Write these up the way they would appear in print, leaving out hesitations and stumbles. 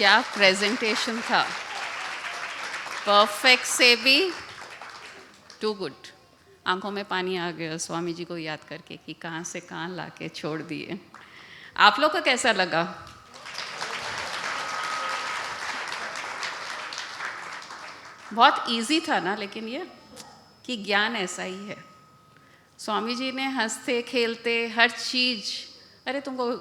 क्या प्रेजेंटेशन था, परफेक्ट से भी टू गुड। आंखों में पानी आ गया स्वामी जी को याद करके कि कहाँ से कहाँ लाके छोड़ दिए। आप लोग को कैसा लगा? बहुत इजी था ना, लेकिन ये कि ज्ञान ऐसा ही है। स्वामी जी ने हंसते खेलते हर चीज़, अरे तुमको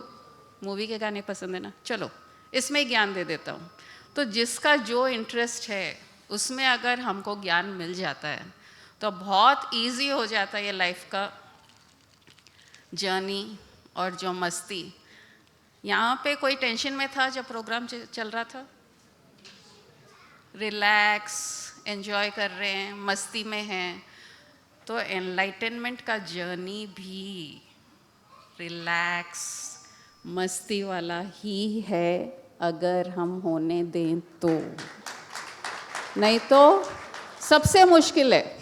मूवी के गाने पसंद है ना, चलो इसमें ज्ञान दे देता हूँ। तो जिसका जो इंटरेस्ट है उसमें अगर हमको ज्ञान मिल जाता है तो बहुत इजी हो जाता है ये लाइफ का जर्नी। और जो मस्ती, यहाँ पे कोई टेंशन में था जब प्रोग्राम चल रहा था? रिलैक्स एंजॉय कर रहे हैं, मस्ती में हैं। तो एनलाइटनमेंट का जर्नी भी रिलैक्स मस्ती वाला ही है, अगर हम होने दें तो। नहीं तो सबसे मुश्किल है,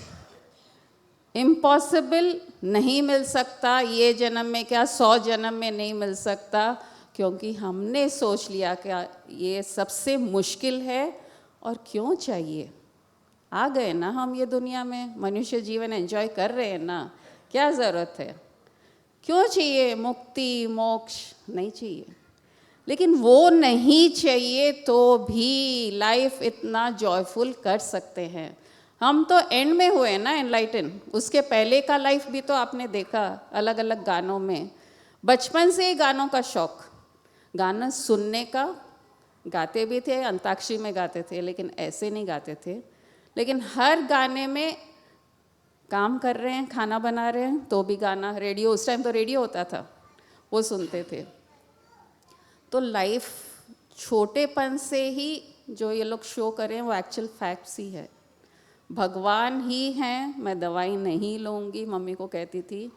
इम्पॉसिबल, नहीं मिल सकता ये जन्म में, क्या 100 जन्म में नहीं मिल सकता, क्योंकि हमने सोच लिया कि ये सबसे मुश्किल है। और क्यों चाहिए? आ गए ना हम ये दुनिया में, मनुष्य जीवन एंजॉय कर रहे हैं ना, क्या ज़रूरत है? क्यों चाहिए मुक्ति मोक्ष? नहीं चाहिए। लेकिन वो नहीं चाहिए तो भी लाइफ इतना जॉयफुल कर सकते हैं हम। तो एंड में हुए ना एनलाइटन, उसके पहले का लाइफ भी तो आपने देखा अलग अलग गानों में। बचपन से ही गानों का शौक, गाना सुनने का, गाते भी थे, अंताक्षरी में गाते थे, लेकिन ऐसे नहीं गाते थे। लेकिन हर गाने में काम कर रहे हैं, खाना बना रहे हैं तो भी गाना, रेडियो, उस टाइम तो रेडियो होता था, वो सुनते थे। तो लाइफ छोटेपन से ही जो ये लोग शो करें वो एक्चुअल फैक्ट्स ही है। भगवान ही हैं, मैं दवाई नहीं लूँगी, मम्मी को कहती थी,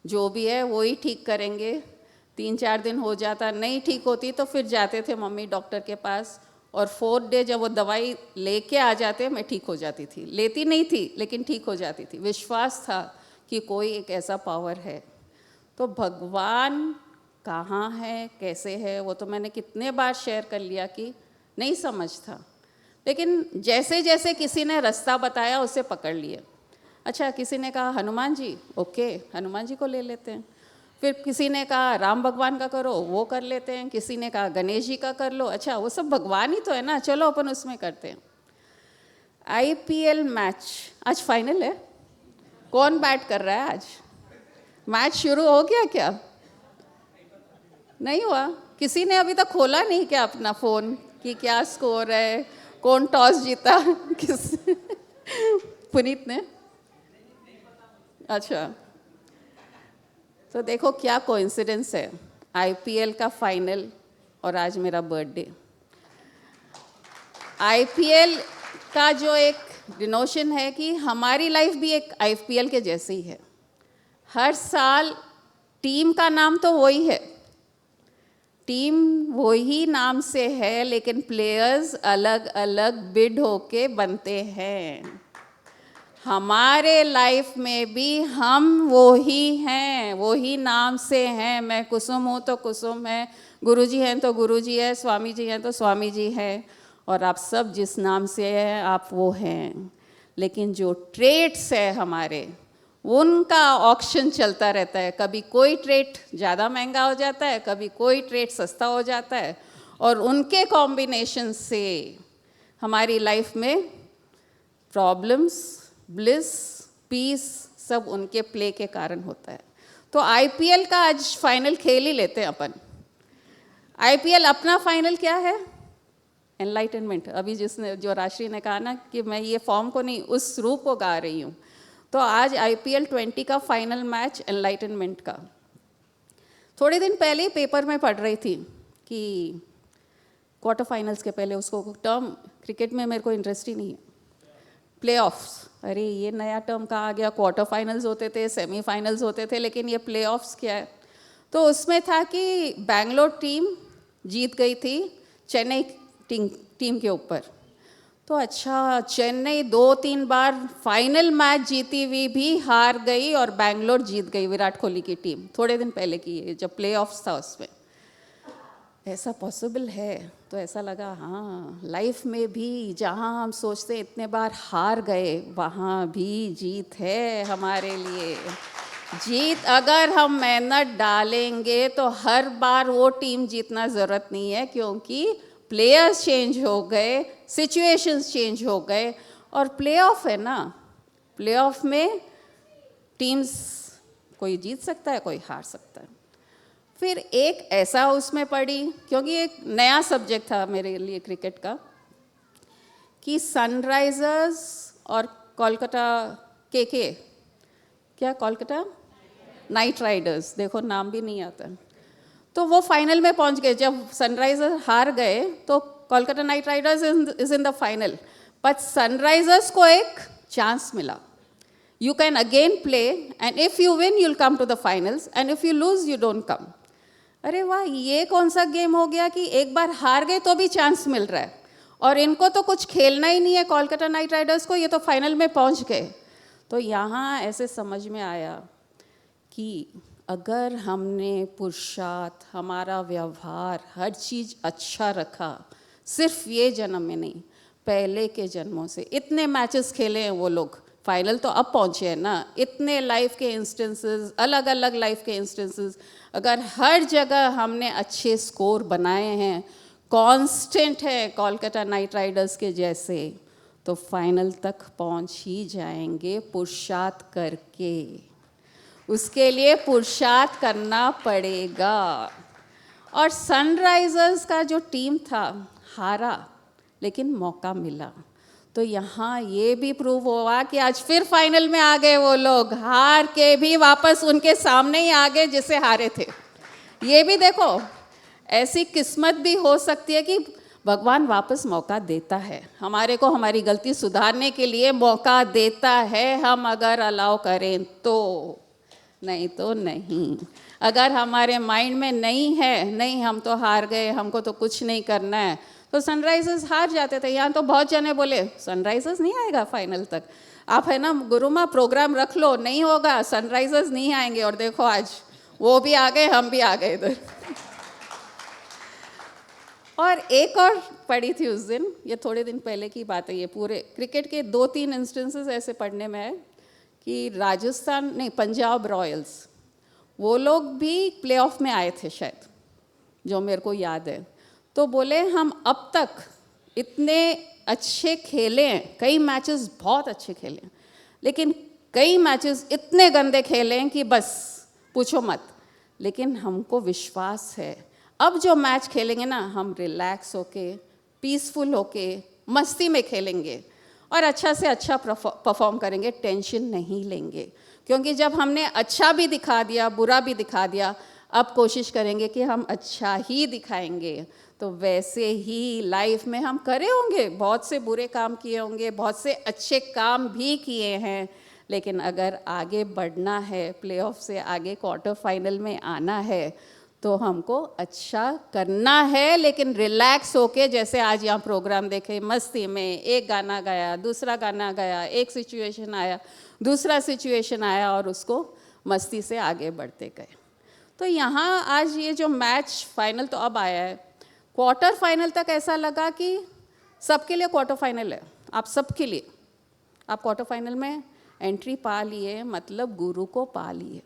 जो भी है वो ही ठीक करेंगे। 3-4 दिन हो जाता, नहीं ठीक होती तो फिर जाते थे मम्मी डॉक्टर के पास, और 4th डे जब वो दवाई लेके आ जाते मैं ठीक हो जाती थी। लेती नहीं थी लेकिन ठीक हो जाती थी। विश्वास था कि कोई एक ऐसा पावर है। तो भगवान कहाँ है, कैसे है, वो तो मैंने कितने बार शेयर कर लिया कि नहीं समझ था। लेकिन जैसे जैसे किसी ने रास्ता बताया उसे पकड़ लिए। अच्छा, किसी ने कहा हनुमान जी, ओके हनुमान जी को ले लेते हैं। फिर किसी ने कहा राम भगवान का करो, वो कर लेते हैं। किसी ने कहा गणेश जी का कर लो, अच्छा वो सब भगवान ही तो है ना, चलो अपन उसमें करते हैं। IPL मैच आज फाइनल है, कौन बैट कर रहा है आज? मैच शुरू हो गया क्या? नहीं हुआ? किसी ने अभी तक खोला नहीं क्या अपना फ़ोन कि क्या स्कोर है, कौन टॉस जीता? किस पुनीत ने? अच्छा, तो देखो क्या कोइंसिडेंस है, IPL का फाइनल और आज मेरा बर्थडे। IPL का जो एक डिनोशन है कि हमारी लाइफ भी एक IPL के जैसे ही है। हर साल टीम का नाम तो वही है, टीम वही नाम से है, लेकिन प्लेयर्स अलग अलग बिड होके बनते हैं। हमारे लाइफ में भी हम वो ही हैं, वो ही नाम से हैं। मैं कुसुम हूँ तो कुसुम है, गुरुजी हैं तो गुरुजी है, स्वामी जी हैं तो स्वामी जी हैं, और आप सब जिस नाम से हैं आप वो हैं। लेकिन जो ट्रेट्स है हमारे, उनका ऑक्शन चलता रहता है। कभी कोई ट्रेट ज़्यादा महंगा हो जाता है, कभी कोई ट्रेट सस्ता हो जाता है, और उनके कॉम्बिनेशन से हमारी लाइफ में प्रॉब्लम्स, ब्लिस, पीस, सब उनके प्ले के कारण होता है। तो IPL का आज फाइनल खेल ही लेते हैं अपन। IPL अपना फाइनल क्या है? एनलाइटनमेंट। अभी जिसने, जो राशि ने कहा ना कि मैं ये फॉर्म को नहीं, उस रूप को गा रही हूँ। तो आज IPL 20 का फाइनल मैच एनलाइटनमेंट का। थोड़े दिन पहले ही पेपर में पढ़ रही थी कि क्वार्टर फाइनल्स के पहले, उसको टर्म क्रिकेट में मेरे को इंटरेस्ट ही नहीं है, प्लेऑफ्स, अरे ये नया टर्म कहाँ आ गया, क्वार्टर फाइनल्स होते थे, सेमीफाइनल्स होते थे, लेकिन ये प्लेऑफ्स क्या है? तो उसमें था कि बैंगलोर टीम जीत गई थी चेन्नई टीम के ऊपर। तो अच्छा, चेन्नई 2-3 बार फाइनल मैच जीती हुई भी हार गई और बैंगलोर जीत गई, विराट कोहली की टीम। थोड़े दिन पहले की है जब प्लेऑफ्स था उसमें। ऐसा पॉसिबल है? तो ऐसा लगा हाँ, लाइफ में भी जहाँ हम सोचते हैं इतने बार हार गए, वहाँ भी जीत है हमारे लिए। जीत अगर हम मेहनत डालेंगे तो हर बार वो टीम जीतना ज़रूरत नहीं है, क्योंकि प्लेयर्स चेंज हो गए, सिचुएशंस चेंज हो गए, और प्लेऑफ है ना, प्लेऑफ में टीम्स कोई जीत सकता है, कोई हार सकता है। फिर एक ऐसा उसमें पढ़ी, क्योंकि एक नया सब्जेक्ट था मेरे लिए क्रिकेट का, कि सनराइजर्स और कोलकाता क्या कोलकाता नाइट राइडर्स, देखो नाम भी नहीं आता, तो वो फाइनल में पहुंच गए। जब सनराइजर्स हार गए तो Kolkata night Riders is in the final, but Sunrisers को एक चांस मिला, you can again play and if you win you'll come to the finals and if you lose you don't come। अरे वाह, ये कौन सा गेम हो गया कि एक बार हार गए तो भी चांस मिल रहा है, और इनको तो कुछ खेलना ही नहीं है कोलकाता नाइट राइडर्स को, ये तो फाइनल में पहुंच गए। तो यहाँ ऐसे समझ में आया कि अगर हमने पुरुषार्थ, हमारा व्यवहार, हर चीज़ अच्छा रखा, सिर्फ ये जन्म में नहीं, पहले के जन्मों से इतने मैचेस खेले हैं वो लोग, फाइनल तो अब पहुँचे हैं ना, इतने लाइफ के इंस्टेंसेस, अलग अलग लाइफ के इंस्टेंसेस, अगर हर जगह हमने अच्छे स्कोर बनाए हैं, कांस्टेंट है कोलकाता नाइट राइडर्स के जैसे, तो फाइनल तक पहुँच ही जाएंगे पुरुषार्थ करके। उसके लिए पुरुषार्थ करना पड़ेगा। और सनराइजर्स का जो टीम था हारा, लेकिन मौका मिला। तो यहाँ ये भी प्रूव हुआ कि आज फिर फाइनल में आ गए वो लोग, हार के भी वापस उनके सामने ही आ गए जिसे हारे थे। ये भी देखो, ऐसी किस्मत भी हो सकती है कि भगवान वापस मौका देता है हमारे को, हमारी गलती सुधारने के लिए मौका देता है, हम अगर अलाउ करें तो, नहीं तो नहीं। अगर हमारे माइंड में नहीं है, नहीं हम तो हार गए, हमको तो कुछ नहीं करना है, तो सनराइजर्स हार जाते थे। यहाँ तो बहुत जने बोले सनराइजर्स नहीं आएगा फाइनल तक, आप है ना गुरुमा प्रोग्राम रख लो, नहीं होगा, सनराइजर्स नहीं आएंगे, और देखो आज वो भी आ गए, हम भी आ गए इधर। और एक और पढ़ी थी उस दिन, ये थोड़े दिन पहले की बात है, ये पूरे क्रिकेट के 2-3 इंस्टेंसेस ऐसे पढ़ने में है कि राजस्थान नहीं, पंजाब रॉयल्स, वो लोग भी प्लेऑफ में आए थे शायद, जो मेरे को याद है। तो बोले हम अब तक इतने अच्छे खेले हैं, कई मैचेस बहुत अच्छे खेले हैं, लेकिन कई मैचेस इतने गंदे खेले हैं कि बस पूछो मत। लेकिन हमको विश्वास है अब जो मैच खेलेंगे ना, हम रिलैक्स होके, पीसफुल होके, मस्ती में खेलेंगे और अच्छा से अच्छा परफॉर्म करेंगे, टेंशन नहीं लेंगे। क्योंकि जब हमने अच्छा भी दिखा दिया, बुरा भी दिखा दिया, अब कोशिश करेंगे कि हम अच्छा ही दिखाएंगे। तो वैसे ही लाइफ में हम करे होंगे, बहुत से बुरे काम किए होंगे, बहुत से अच्छे काम भी किए हैं, लेकिन अगर आगे बढ़ना है, प्लेऑफ से आगे क्वार्टर फाइनल में आना है, तो हमको अच्छा करना है, लेकिन रिलैक्स होके, जैसे आज यहाँ प्रोग्राम देखे, मस्ती में एक गाना गाया, दूसरा गाना गाया, एक सिचुएशन आया, दूसरा सिचुएशन आया, और उसको मस्ती से आगे बढ़ते गए। तो यहाँ आज ये जो मैच फाइनल तो अब आया है, क्वार्टर फाइनल तक ऐसा लगा कि सबके लिए क्वार्टर फाइनल है, आप सबके लिए, आप क्वार्टर फाइनल में एंट्री पा लिए, मतलब गुरु को पा लिए,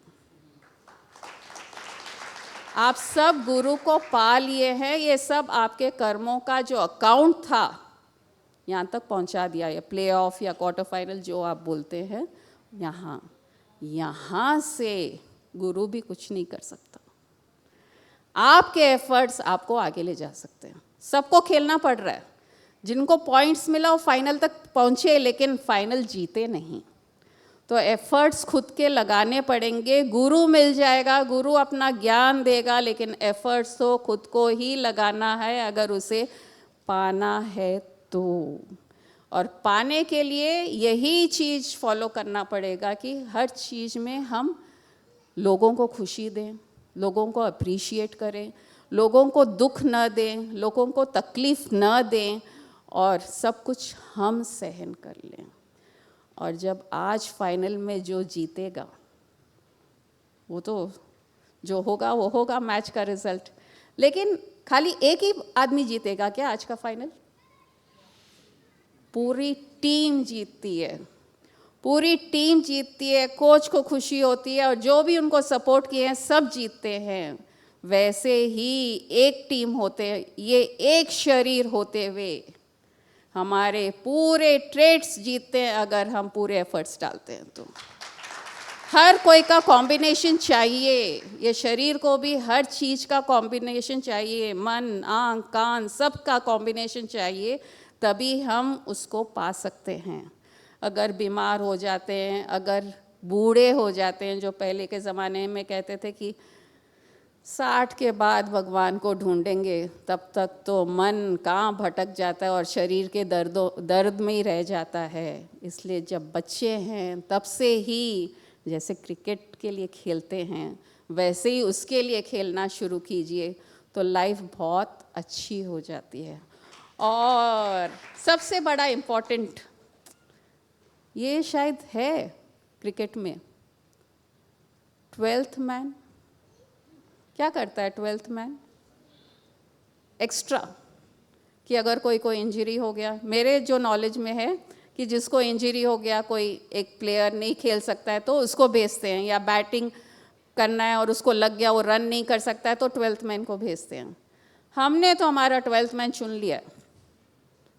आप सब गुरु को पा लिए हैं। ये सब आपके कर्मों का जो अकाउंट था, यहाँ तक पहुँचा दिया, ये प्ले ऑफ या क्वार्टर फाइनल जो आप बोलते हैं, यहाँ से गुरु भी कुछ नहीं कर सकता। आपके एफर्ट्स आपको आगे ले जा सकते हैं। सबको खेलना पड़ रहा है, जिनको पॉइंट्स मिला वो फाइनल तक पहुँचे, लेकिन फाइनल जीते नहीं। तो एफर्ट्स खुद के लगाने पड़ेंगे, गुरु मिल जाएगा, गुरु अपना ज्ञान देगा, लेकिन एफर्ट्स तो खुद को ही लगाना है अगर उसे पाना है तो। और पाने के लिए यही चीज़ फॉलो करना पड़ेगा कि हर चीज़ में हम लोगों को खुशी दें, लोगों को अप्रिशिएट करें, लोगों को दुख न दें, लोगों को तकलीफ़ न दें, और सब कुछ हम सहन कर लें। और जब आज फाइनल में जो जीतेगा, वो तो जो होगा वो होगा मैच का रिज़ल्ट, लेकिन खाली एक ही आदमी जीतेगा क्या आज का फाइनल? पूरी टीम जीतती है, पूरी टीम जीतती है, कोच को खुशी होती है और जो भी उनको सपोर्ट किए हैं सब जीतते हैं। वैसे ही एक टीम होते, ये एक शरीर होते हुए हमारे पूरे ट्रेड्स जीतते हैं अगर हम पूरे एफर्ट्स डालते हैं तो। हर कोई का कॉम्बिनेशन चाहिए, ये शरीर को भी हर चीज़ का कॉम्बिनेशन चाहिए, मन, आँख, कान सब का कॉम्बिनेशन चाहिए, तभी हम उसको पा सकते हैं। अगर बीमार हो जाते हैं, अगर बूढ़े हो जाते हैं, जो पहले के ज़माने में कहते थे कि 60 के बाद भगवान को ढूंढेंगे, तब तक तो मन कहाँ भटक जाता है और शरीर के दर्द में ही रह जाता है। इसलिए जब बच्चे हैं तब से ही, जैसे क्रिकेट के लिए खेलते हैं वैसे ही उसके लिए खेलना शुरू कीजिए तो लाइफ बहुत अच्छी हो जाती है। और सबसे बड़ा इम्पोर्टेंट ये शायद है क्रिकेट में, 12th मैन। क्या करता है 12th मैन? एक्स्ट्रा, कि अगर कोई इंजरी हो गया, मेरे जो नॉलेज में है कि जिसको इंजरी हो गया, कोई एक प्लेयर नहीं खेल सकता है तो उसको भेजते हैं, या बैटिंग करना है और उसको लग गया वो रन नहीं कर सकता है तो 12th मैन को भेजते हैं। हमने तो हमारा 12th मैन चुन लिया है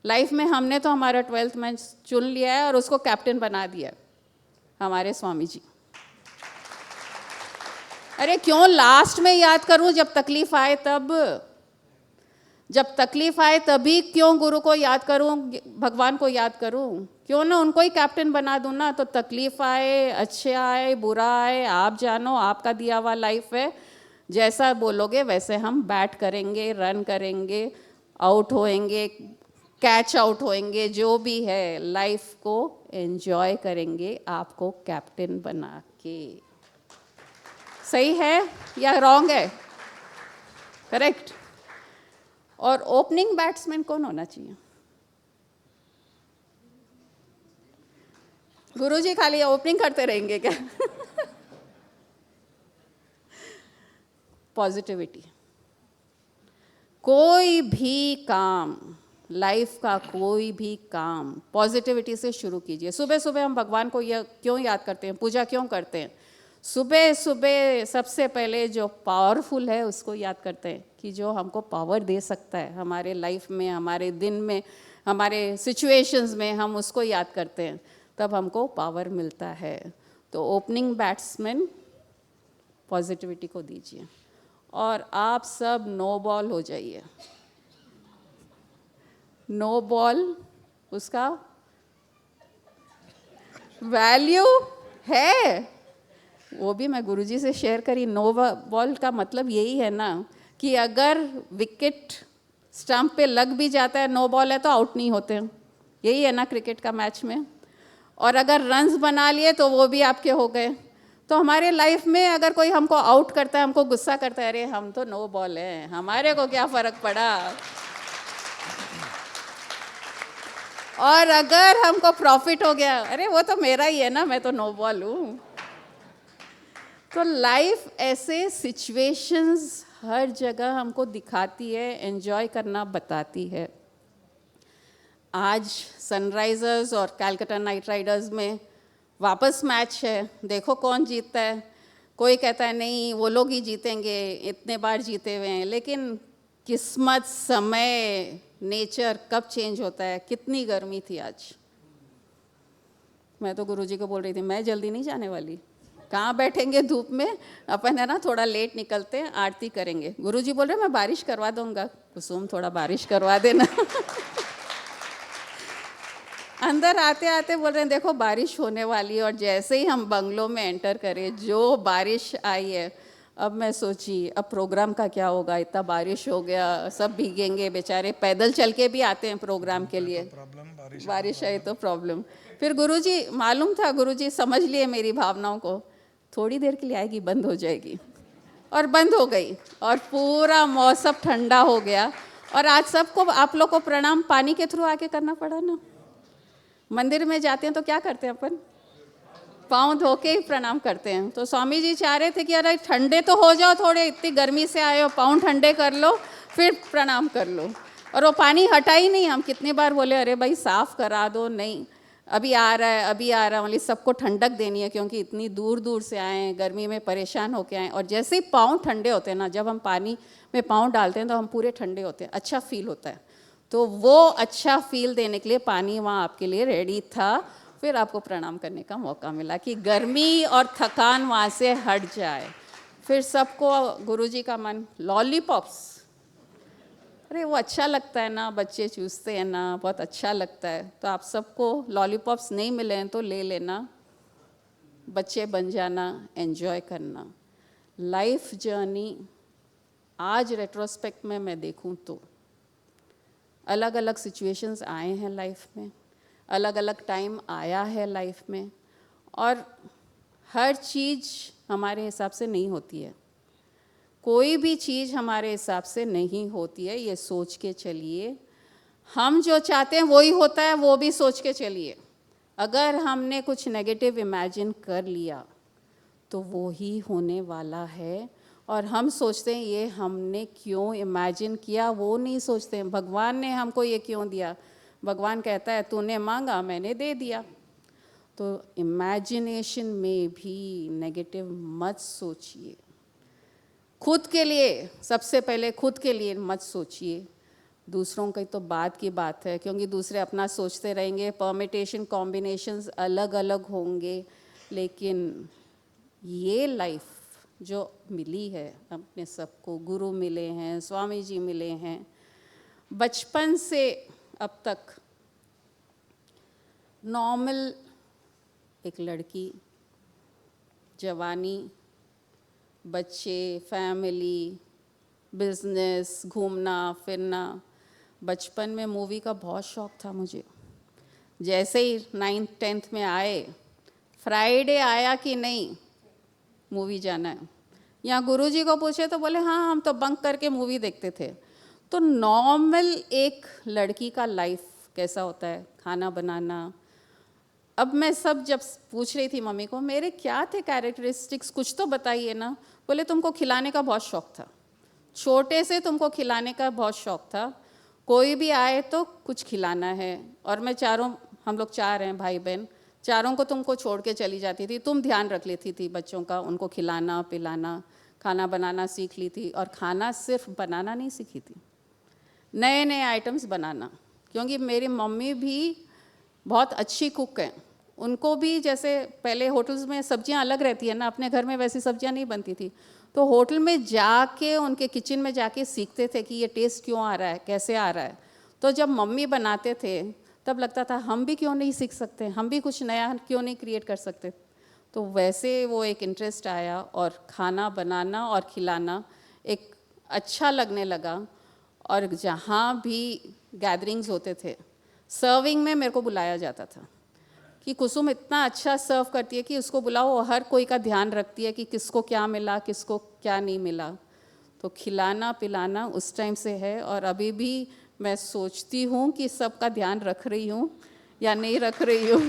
लाइफ में, हमने तो हमारा 12th मैन चुन लिया है और उसको कैप्टन बना दिया हमारे स्वामी जी। अरे क्यों लास्ट में याद करूं, जब तकलीफ आए तब, जब तकलीफ आए तभी क्यों गुरु को याद करूं, भगवान को याद करूं? क्यों ना उनको ही कैप्टन बना दूं ना, तो तकलीफ आए, अच्छे आए, बुरा आए, आप जानो, आपका दिया हुआ लाइफ है, जैसा बोलोगे वैसे हम बैट करेंगे, रन करेंगे, आउट होएंगे, कैच आउट होएंगे, जो भी है लाइफ को एंजॉय करेंगे आपको कैप्टन बना के। सही है या रॉन्ग है? करेक्ट। और ओपनिंग बैट्समैन कौन होना चाहिए? गुरुजी खाली ओपनिंग करते रहेंगे क्या? पॉजिटिविटी। कोई भी काम, लाइफ का कोई भी काम पॉजिटिविटी से शुरू कीजिए। सुबह सुबह हम भगवान को यह क्यों याद करते हैं, पूजा क्यों करते हैं? सुबह सुबह सबसे पहले जो पावरफुल है उसको याद करते हैं, कि जो हमको पावर दे सकता है हमारे लाइफ में, हमारे दिन में, हमारे सिचुएशंस में, हम उसको याद करते हैं, तब हमको पावर मिलता है। तो ओपनिंग बैट्समैन पॉजिटिविटी को दीजिए और आप सब नो बॉल हो जाइए। नो बॉल, उसका वैल्यू है, वो भी मैं गुरुजी से शेयर करी। नो बॉल का मतलब यही है ना कि अगर विकेट स्टंप पे लग भी जाता है, नो बॉल है तो आउट नहीं होते हैं, यही है ना क्रिकेट का मैच में। और अगर रन्स बना लिए तो वो भी आपके हो गए। तो हमारे लाइफ में अगर कोई हमको आउट करता है, हमको गुस्सा करता है, अरे हम तो नो बॉल हैं, हमारे को क्या फ़र्क पड़ा। और अगर हमको प्रॉफिट हो गया, अरे वो तो मेरा ही है ना, मैं तो नो बॉल हूँ। तो लाइफ ऐसे सिचुएशंस हर जगह हमको दिखाती है, एंजॉय करना बताती है। आज सनराइजर्स और कलकत्ता नाइट राइडर्स में वापस मैच है, देखो कौन जीतता है। कोई कहता है नहीं वो लोग ही जीतेंगे, इतने बार जीते हुए हैं, लेकिन किस्मत, समय, नेचर कब चेंज होता है। कितनी गर्मी थी आज, मैं तो गुरुजी को बोल रही थी मैं जल्दी नहीं जाने वाली, कहाँ बैठेंगे धूप में, अपन है ना थोड़ा लेट निकलते हैं, आरती करेंगे। गुरुजी बोल रहे मैं बारिश करवा दूंगा, कुसुम थोड़ा बारिश करवा देना। अंदर आते आते बोल रहे हैं देखो बारिश होने वाली है, और जैसे ही हम बंगलों में एंटर करें जो बारिश आई है, अब मैं सोची अब प्रोग्राम का क्या होगा, इतना बारिश हो गया, सब भीगेंगे बेचारे, पैदल चल के भी आते हैं प्रोग्राम के लिए, बारिश आई तो प्रॉब्लम। फिर गुरुजी, मालूम था गुरुजी समझ लिए मेरी भावनाओं को, थोड़ी देर के लिए आएगी, बंद हो जाएगी, और बंद हो गई और पूरा मौसम ठंडा हो गया। और आज सबको, आप लोग को प्रणाम पानी के थ्रू आके करना पड़ा ना। मंदिर में जाते हैं तो क्या करते हैं अपन, पाँव धो के ही प्रणाम करते हैं। तो स्वामी जी चाह रहे थे कि अरे ठंडे तो हो जाओ थोड़े, इतनी गर्मी से आए हो, पाँव ठंडे कर लो, फिर प्रणाम कर लो। और वो पानी हटा ही नहीं, हम कितनी बार बोले अरे भाई साफ़ करा दो, नहीं अभी आ रहा है अभी आ रहा है, मतलब सबको ठंडक देनी है क्योंकि इतनी दूर दूर से आए हैं, गर्मी में परेशान होके आए। और जैसे ही पाँव ठंडे होते हैं ना, जब हम पानी में पाँव डालते हैं तो हम पूरे ठंडे होते हैं, अच्छा फील होता है। तो वो अच्छा फील देने के लिए पानी वहाँ आपके लिए रेडी था। फिर आपको प्रणाम करने का मौका मिला कि गर्मी और थकान वहाँ से हट जाए। फिर सबको गुरुजी का मन, लॉलीपॉप्स, अरे वो अच्छा लगता है ना, बच्चे चूसते हैं ना, बहुत अच्छा लगता है। तो आप सबको लॉलीपॉप्स नहीं मिले हैं तो ले लेना, बच्चे बन जाना, एंजॉय करना। लाइफ जर्नी आज रेट्रोस्पेक्ट में मैं देखूं तो अलग अलग सिचुएशंस आए हैं लाइफ में, अलग अलग टाइम आया है लाइफ में, और हर चीज़ हमारे हिसाब से नहीं होती है। कोई भी चीज़ हमारे हिसाब से नहीं होती है, ये सोच के चलिए। हम जो चाहते हैं वही होता है, वो भी सोच के चलिए। अगर हमने कुछ नेगेटिव इमेजिन कर लिया तो वो ही होने वाला है। और हम सोचते हैं ये हमने क्यों इमेजिन किया, वो नहीं सोचते हैं भगवान ने हमको ये क्यों दिया। भगवान कहता है तूने मांगा मैंने दे दिया। तो इमेजिनेशन में भी नेगेटिव मत सोचिए। खुद के लिए, सबसे पहले खुद के लिए मत सोचिए। दूसरों की तो बात की बात है, क्योंकि दूसरे अपना सोचते रहेंगे, परमिटेशन कॉम्बिनेशंस अलग अलग होंगे। लेकिन ये लाइफ जो मिली है अपने सबको, गुरु मिले हैं, स्वामी जी मिले हैं, बचपन से अब तक नॉर्मल एक लड़की, जवानी, बच्चे, फैमिली, बिजनेस, घूमना फिरना। बचपन में मूवी का बहुत शौक़ था मुझे। जैसे ही 9th 10th में आए, फ्राइडे आया कि नहीं मूवी जाना है, या गुरुजी को पूछे तो बोले हाँ हम तो बंक करके मूवी देखते थे। तो नॉर्मल एक लड़की का लाइफ कैसा होता है, खाना बनाना। अब मैं सब जब पूछ रही थी मम्मी को मेरे क्या थे कैरेक्टरिस्टिक्स, कुछ तो बताइए ना। बोले तुमको खिलाने का बहुत शौक़ था, छोटे से तुमको खिलाने का बहुत शौक़ था, कोई भी आए तो कुछ खिलाना है। और मैं हम लोग 4 हैं भाई बहन, चारों को तुमको छोड़ के चली जाती थी, तुम ध्यान रख लेती थी बच्चों का, उनको खिलाना पिलाना, खाना बनाना सीख ली थी। और खाना सिर्फ बनाना नहीं सीखी थी, नए नए आइटम्स बनाना, क्योंकि मेरी मम्मी भी बहुत अच्छी कुक हैं। उनको भी जैसे पहले होटल्स में सब्जियां अलग रहती है ना, अपने घर में वैसी सब्जियां नहीं बनती थी, तो होटल में जाके उनके किचन में जाके सीखते थे कि ये टेस्ट क्यों आ रहा है, कैसे आ रहा है। तो जब मम्मी बनाते थे तब लगता था हम भी क्यों नहीं सीख सकते, हम भी कुछ नया क्यों नहीं क्रिएट कर सकते। तो वैसे वो एक इंटरेस्ट आया और खाना बनाना और खिलाना एक अच्छा लगने लगा। और जहाँ भी गैदरिंग्स होते थे, सर्विंग में मेरे को बुलाया जाता था कि कुसुम इतना अच्छा सर्व करती है कि उसको बुलाओ, हर कोई का ध्यान रखती है कि किसको क्या मिला किसको क्या नहीं मिला। तो खिलाना पिलाना उस टाइम से है, और अभी भी मैं सोचती हूँ कि सबका ध्यान रख रही हूँ या नहीं रख रही हूँ।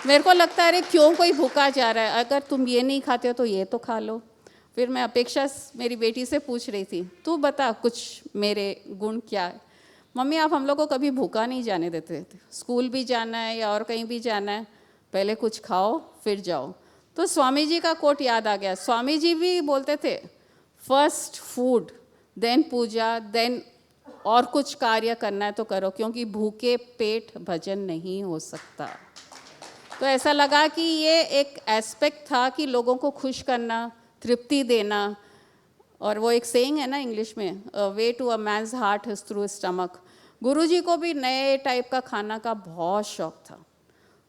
मेरे को लगता है अरे क्यों कोई भूखा जा रहा है, अगर तुम ये नहीं खाते हो तो ये तो खा लो। फिर मैं अपेक्षा मेरी बेटी से पूछ रही थी तू बता कुछ मेरे गुण क्या है। मम्मी आप हम लोग को कभी भूखा नहीं जाने देते थे, स्कूल भी जाना है या और कहीं भी जाना है पहले कुछ खाओ फिर जाओ। तो स्वामी जी का कोट याद आ गया, स्वामी जी भी बोलते थे फर्स्ट फूड देन पूजा देन और कुछ कार्य करना है तो करो, क्योंकि भूखे पेट भजन नहीं हो सकता। तो ऐसा लगा कि ये एक एस्पेक्ट था कि लोगों को खुश करना, तृप्ति देना। और वो एक सेइंग है ना इंग्लिश में, way to a man's heart is through stomach. गुरुजी को भी नए टाइप का खाना का बहुत शौक़ था।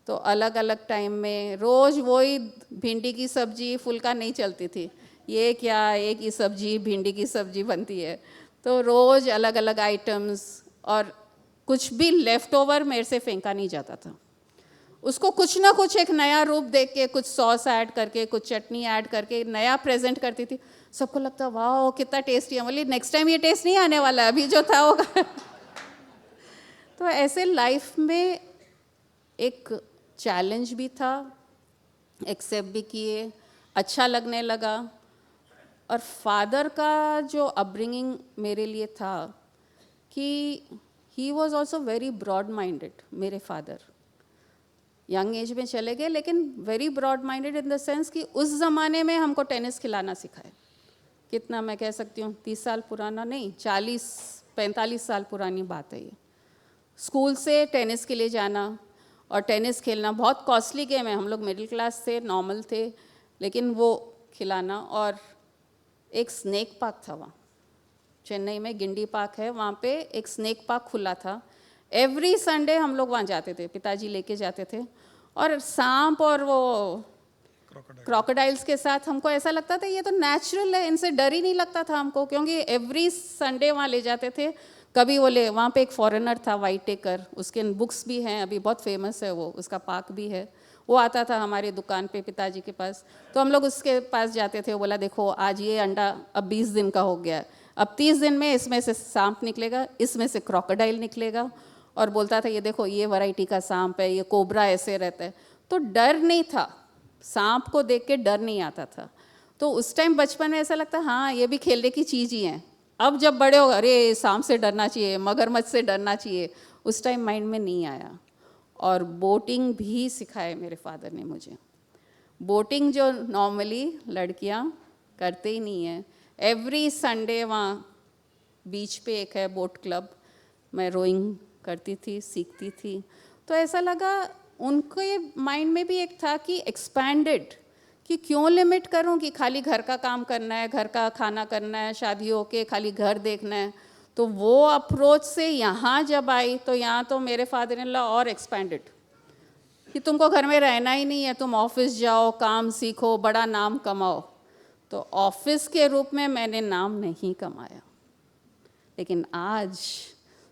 तो अलग अलग टाइम में रोज़ वही भिंडी की सब्जी फुल्का नहीं चलती थी, ये क्या एक ही सब्जी भिंडी की सब्जी बनती है। तो रोज़ अलग अलग आइटम्स, और कुछ भी लेफ़्ट ओवर मेरे से फेंका नहीं जाता था। उसको कुछ ना कुछ एक नया रूप देख के, कुछ सॉस ऐड करके, कुछ चटनी ऐड करके नया प्रेजेंट करती थी। सबको लगता वाह कितना टेस्टी है, बोली नेक्स्ट टाइम ये टेस्ट नहीं आने वाला, अभी जो था होगा। तो ऐसे लाइफ में एक चैलेंज भी था, एक्सेप्ट भी किए, अच्छा लगने लगा। और फादर का जो अपब्रिंगिंग मेरे लिए था कि he was also very broad minded. मेरे फादर यंग एज में चले गए, लेकिन very broad minded in the sense कि उस ज़माने में हमको टेनिस खिलाना सिखाए। कितना मैं कह सकती हूँ, 30 साल पुराना नहीं, 40-45 साल पुरानी बात है ये। स्कूल से टेनिस के लिए जाना और टेनिस खेलना, बहुत कॉस्टली गेम है। हम लोग मिडिल क्लास थे, नॉर्मल थे, लेकिन वो खिलाना। और एक स्नेक पार्क था वहाँ, चेन्नई में गिंडी पार्क है, वहाँ पे एक स्नेक पार्क खुला था। एवरी संडे हम लोग वहाँ जाते थे, पिताजी लेके जाते थे। और सांप और वो क्रोकोडाइल्स के साथ हमको ऐसा लगता था ये तो नेचुरल है, इनसे डर ही नहीं लगता था हमको, क्योंकि एवरी संडे वहाँ ले जाते थे। कभी वो ले, वहाँ पे एक फॉरेनर था वाइट टेकर, उसके बुक्स भी हैं, अभी बहुत फेमस है वो, उसका पार्क भी है। वो आता था हमारी दुकान पे पिताजी के पास, तो हम लोग उसके पास जाते थे। वो बोला देखो आज ये अंडा अब 20 दिन का हो गया, अब 30 दिन में इसमें से सांप निकलेगा, इसमें से क्रोकोडाइल निकलेगा। और बोलता था ये देखो ये वैरायटी का सांप है, ये कोबरा ऐसे रहता है। तो डर नहीं था, सांप को देख के डर नहीं आता था। तो उस टाइम बचपन में ऐसा लगता हाँ ये भी खेलने की चीज़ ही है। अब जब बड़े हो, अरे सांप से डरना चाहिए, मगरमच्छ से डरना चाहिए, उस टाइम माइंड में नहीं आया। और बोटिंग भी सिखाए मेरे फादर ने मुझे। बोटिंग जो नॉर्मली लड़कियां करते ही नहीं है। एवरी संडे वहाँ बीच पे एक है बोट क्लब, मैं रोइंग करती थी, सीखती थी। तो ऐसा लगा उनके माइंड में भी एक था कि एक्सपैंडेड, कि क्यों लिमिट करूं कि खाली घर का काम करना है, घर का खाना करना है, शादी होके खाली घर देखना है। तो वो अप्रोच से यहाँ जब आई तो यहाँ तो मेरे फादर इन लॉ और एक्सपैंडेड कि तुमको घर में रहना ही नहीं है, तुम ऑफिस जाओ, काम सीखो, बड़ा नाम कमाओ। तो ऑफिस के रूप में मैंने नाम नहीं कमाया, लेकिन आज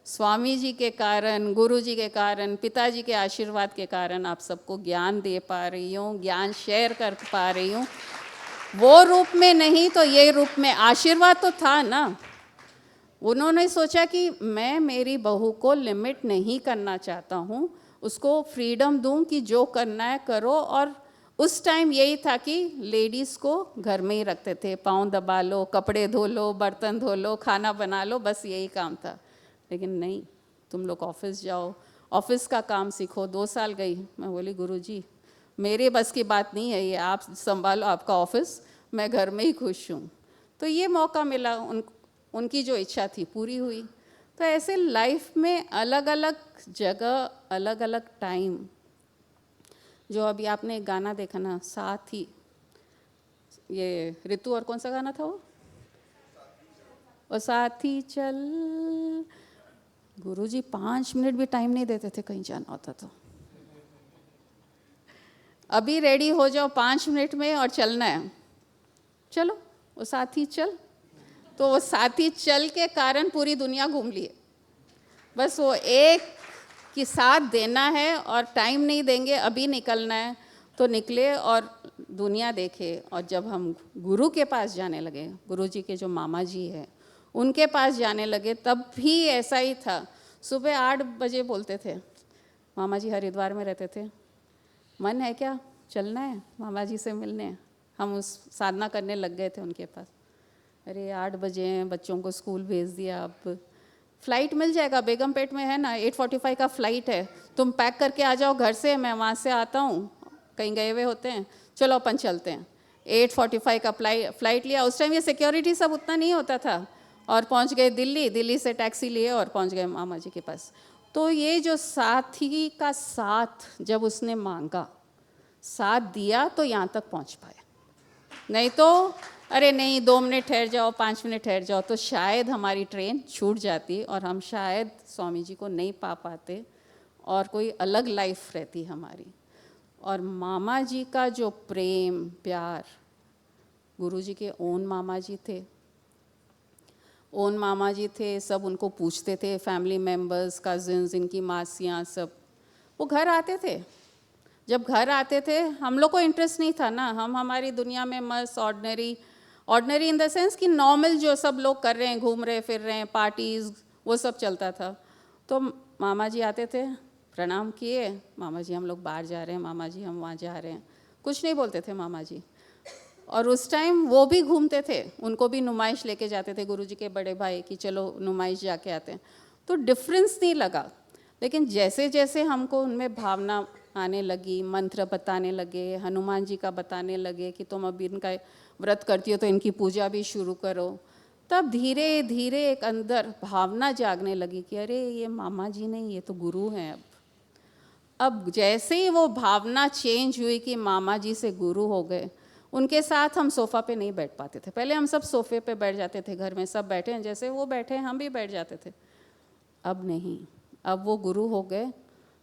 स्वामी जी के कारण, गुरु जी के कारण, पिताजी के आशीर्वाद के कारण आप सबको ज्ञान दे पा रही हूँ, ज्ञान शेयर कर पा रही हूँ। वो रूप में नहीं तो ये रूप में। आशीर्वाद तो था ना, उन्होंने सोचा कि मैं मेरी बहू को लिमिट नहीं करना चाहता हूँ, उसको फ्रीडम दूँ कि जो करना है करो। और उस टाइम यही था कि लेडीज़ को घर में ही रखते थे, पाँव दबा लो, कपड़े धो लो, बर्तन धो लो, खाना बना लो, बस यही काम था। लेकिन नहीं, तुम लोग ऑफिस जाओ, ऑफिस का काम सीखो। 2 साल गई, मैं बोली गुरुजी मेरे बस की बात नहीं है ये, आप संभालो आपका ऑफिस, मैं घर में ही खुश हूँ। तो ये मौका मिला, उनकी जो इच्छा थी पूरी हुई। तो ऐसे लाइफ में अलग अलग जगह, अलग अलग टाइम, जो अभी आपने एक गाना देखा ना, साथी, ये ऋतु और कौन सा गाना था वो, और साथी चल। गुरुजी 5 मिनट भी टाइम नहीं देते थे कहीं जाना होता तो। अभी रेडी हो जाओ 5 मिनट में और चलना है, चलो वो साथी चल। तो वो साथी चल के कारण पूरी दुनिया घूम लिए। बस वो एक कि साथ देना है और टाइम नहीं देंगे, अभी निकलना है तो निकले और दुनिया देखे। और जब हम गुरु के पास जाने लगे, गुरु जी के जो मामा जी हैं उनके पास जाने लगे, तब भी ऐसा ही था। सुबह 8 बजे बोलते थे, मामा जी हरिद्वार में रहते थे, मन है क्या चलना है मामा जी से मिलने। हम उस साधना करने लग गए थे उनके पास। अरे 8 बजे हैं, बच्चों को स्कूल भेज दिया, अब फ़्लाइट मिल जाएगा, बेगमपेट में है ना, 8:45 का फ़्लाइट है, तुम पैक करके आ जाओ घर से, मैं वहाँ से आता हूँ, कहीं गए हुए होते हैं, चलो अपन चलते हैं। 8:45 का फ़्लाइट लिया। उस टाइम ये सिक्योरिटी सब उतना नहीं होता था, और पहुँच गए दिल्ली। दिल्ली से टैक्सी लिए और पहुँच गए मामा जी के पास। तो ये जो साथी का साथ जब उसने मांगा, साथ दिया, तो यहाँ तक पहुँच पाया। नहीं तो अरे नहीं 2 मिनट ठहर जाओ, 5 मिनट ठहर जाओ, तो शायद हमारी ट्रेन छूट जाती और हम शायद स्वामी जी को नहीं पा पाते और कोई अलग लाइफ रहती हमारी। और मामा जी का जो प्रेम प्यार, गुरु जी के ओन मामा जी थे, ओन मामा जी थे, सब उनको पूछते थे, फैमिली मेम्बर्स, कजिन्स, इनकी मासियाँ, सब वो घर आते थे। जब घर आते थे हम लोग को इंटरेस्ट नहीं था ना, हम हमारी दुनिया में मस्त ऑर्डनरी इन द सेंस कि नॉर्मल जो सब लोग कर रहे हैं, घूम रहे फिर रहे हैं, पार्टीज़, वो सब चलता था। तो मामा जी आते थे, प्रणाम किए, मामा जी हम लोग बाहर जा रहे हैं, मामा जी हम वहाँ जा रहे हैं, कुछ नहीं बोलते थे मामा जी। और उस टाइम वो भी घूमते थे, उनको भी नुमाइश लेके जाते थे गुरुजी के बड़े भाई कि चलो नुमाइश जाके आते हैं, तो डिफरेंस नहीं लगा। लेकिन जैसे जैसे हमको उनमें भावना आने लगी, मंत्र बताने लगे, हनुमान जी का बताने लगे कि तुम अब इनका व्रत करती हो तो इनकी पूजा भी शुरू करो, तब धीरे धीरे एक अंदर भावना जागने लगी कि अरे ये मामा जी नहीं, ये तो गुरु हैं। अब जैसे ही वो भावना चेंज हुई कि मामा जी से गुरु हो गए, उनके साथ हम सोफ़ा पे नहीं बैठ पाते थे। पहले हम सब सोफ़े पे बैठ जाते थे, घर में सब बैठे हैं, जैसे वो बैठे हैं हम भी बैठ जाते थे। अब नहीं, अब वो गुरु हो गए,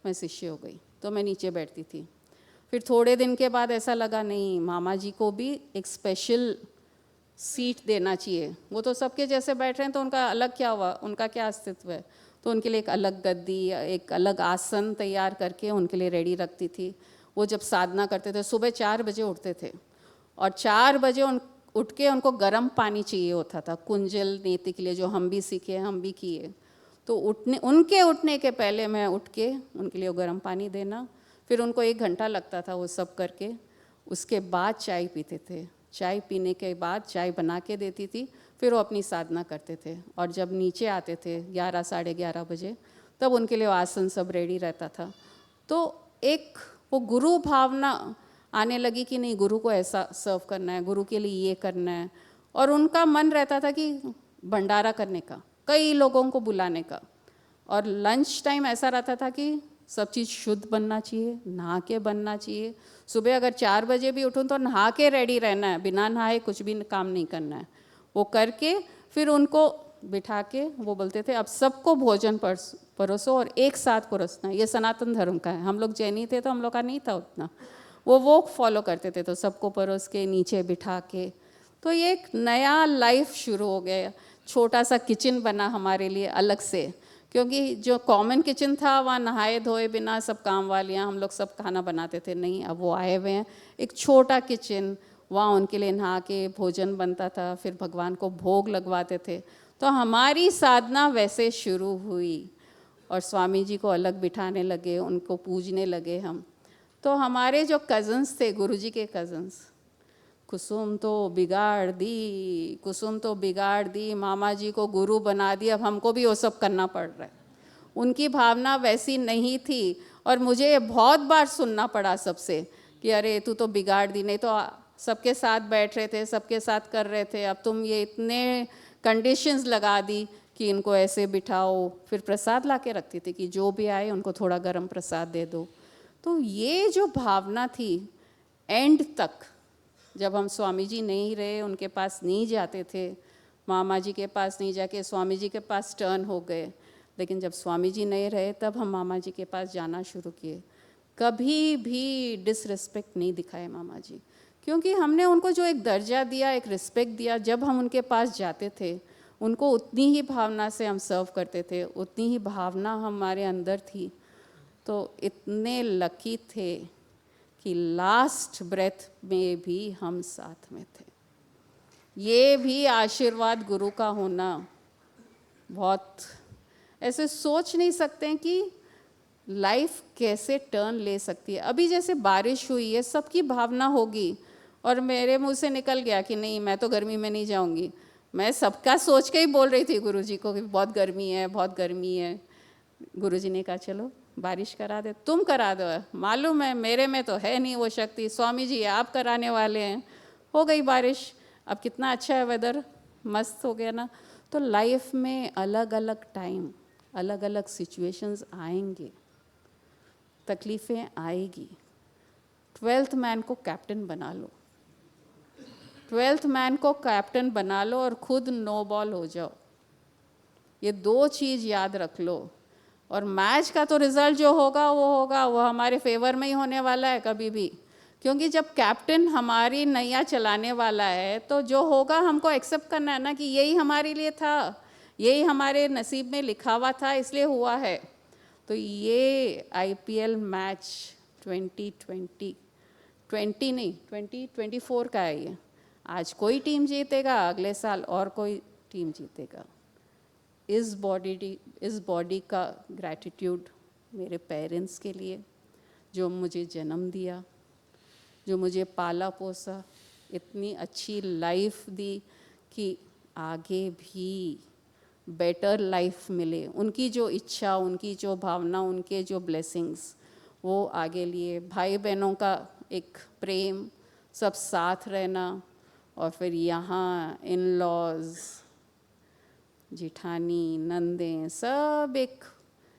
मैं शिष्य हो गई, तो मैं नीचे बैठती थी। फिर थोड़े दिन के बाद ऐसा लगा नहीं, मामा जी को भी एक स्पेशल सीट देना चाहिए। वो तो सबके जैसे बैठ रहे हैं तो उनका अलग क्या हुआ, उनका क्या अस्तित्व है। तो उनके लिए एक अलग गद्दी, एक अलग आसन तैयार करके उनके लिए रेडी रखती थी। वो जब साधना करते थे सुबह 4 बजे उठते थे, और 4 बजे उठ के उनको गर्म पानी चाहिए होता था कुंजल नीति के लिए, जो हम भी सीखे, हम भी किए। तो उनके उठने के पहले मैं उठ के उनके लिए गर्म पानी देना, फिर उनको 1 घंटा लगता था वो सब करके। उसके बाद चाय पीते थे, चाय पीने के बाद चाय बना के देती थी, फिर वो अपनी साधना करते थे। और जब नीचे आते थे 11 साढ़े 11 बजे, तब उनके लिए आसन सब रेडी रहता था। तो एक वो गुरु भावना आने लगी कि नहीं, गुरु को ऐसा सर्व करना है, गुरु के लिए ये करना है। और उनका मन रहता था कि भंडारा करने का, कई लोगों को बुलाने का। और लंच टाइम ऐसा रहता था कि सब चीज़ शुद्ध बनना चाहिए, नहा के बनना चाहिए। सुबह अगर 4 बजे भी उठूँ तो नहा के रेडी रहना है, बिना नहाए कुछ भी काम नहीं करना है। वो करके फिर उनको बिठा के वो बोलते थे अब सबको भोजन परोसो और एक साथ परोसना। ये सनातन धर्म का है, हम लोग जैनी थे तो हम लोग का नहीं था उतना, वो फॉलो करते थे। तो सबको परोस के नीचे बिठा के, तो ये एक नया लाइफ शुरू हो गया। छोटा सा किचन बना हमारे लिए अलग से, क्योंकि जो कॉमन किचन था वहाँ नहाए धोए बिना सब काम वालियाँ हम लोग सब खाना बनाते थे। नहीं, अब वो आए हुए हैं एक छोटा किचन, वहाँ उनके लिए नहा के भोजन बनता था, फिर भगवान को भोग लगवाते थे। तो हमारी साधना वैसे शुरू हुई और स्वामी जी को अलग बिठाने लगे, उनको पूजने लगे हम। तो हमारे जो कज़न्स थे, गुरुजी के कज़न्स, कुसुम तो बिगाड़ दी, कुसुम तो बिगाड़ दी, मामा जी को गुरु बना दी, अब हमको भी वो सब करना पड़ रहा है। उनकी भावना वैसी नहीं थी। और मुझे बहुत बार सुनना पड़ा सबसे कि अरे तू तो बिगाड़ दी, नहीं तो सबके साथ बैठ रहे थे, सबके साथ कर रहे थे, अब तुम ये इतने कंडीशंस लगा दी कि इनको ऐसे बिठाओ। फिर प्रसाद ला के रखती थी कि जो भी आए उनको थोड़ा गर्म प्रसाद दे दो। तो ये जो भावना थी, एंड तक जब हम स्वामी जी नहीं रहे, उनके पास नहीं जाते थे, मामा जी के पास नहीं जाके स्वामी जी के पास टर्न हो गए। लेकिन जब स्वामी जी नहीं रहे तब हम मामा जी के पास जाना शुरू किए। कभी भी डिसरिस्पेक्ट नहीं दिखाए मामा जी, क्योंकि हमने उनको जो एक दर्जा दिया, एक रिस्पेक्ट दिया, जब हम उनके पास जाते थे उनको उतनी ही भावना से हम सर्व करते थे, उतनी ही भावना हमारे अंदर थी। तो इतने लकी थे कि लास्ट ब्रेथ में भी हम साथ में थे। ये भी आशीर्वाद गुरु का होना, बहुत ऐसे सोच नहीं सकते हैं कि लाइफ कैसे टर्न ले सकती है। अभी जैसे बारिश हुई है, सबकी भावना होगी, और मेरे मुंह से निकल गया कि नहीं मैं तो गर्मी में नहीं जाऊंगी। मैं सबका सोच के ही बोल रही थी गुरुजी को कि बहुत गर्मी है, बहुत गर्मी है। गुरुजी ने कहा चलो बारिश करा दे, तुम करा दो, मालूम है मेरे में तो है नहीं वो शक्ति, स्वामी जी आप कराने वाले हैं। हो गई बारिश, अब कितना अच्छा है वेदर, मस्त हो गया ना। तो लाइफ में अलग अलग टाइम, अलग अलग सिचुएशंस आएंगे, तकलीफ़ें आएगी। 12th मैन को कैप्टन बना लो, 12th मैन को कैप्टन बना लो और खुद नो बॉल हो जाओ। ये 2 चीज़ याद रख लो। और मैच का तो रिज़ल्ट जो होगा वो हमारे फेवर में ही होने वाला है कभी भी, क्योंकि जब कैप्टन हमारी नैया चलाने वाला है तो जो होगा हमको एक्सेप्ट करना है ना कि यही हमारे लिए था, यही हमारे नसीब में लिखा हुआ था, इसलिए हुआ है। तो ये IPL मैच 2020 नहीं 2024 का है ये। आज कोई टीम जीतेगा, अगले साल और कोई टीम जीतेगा। इस बॉडी का ग्रैटिट्यूड मेरे पेरेंट्स के लिए, जो मुझे जन्म दिया, जो मुझे पाला पोसा, इतनी अच्छी लाइफ दी कि आगे भी बेटर लाइफ मिले। उनकी जो इच्छा, उनकी जो भावना, उनके जो ब्लेसिंग्स वो आगे लिए। भाई बहनों का एक प्रेम, सब साथ रहना, और फिर यहाँ इन लॉज, जिठानी, नंदें, सब एक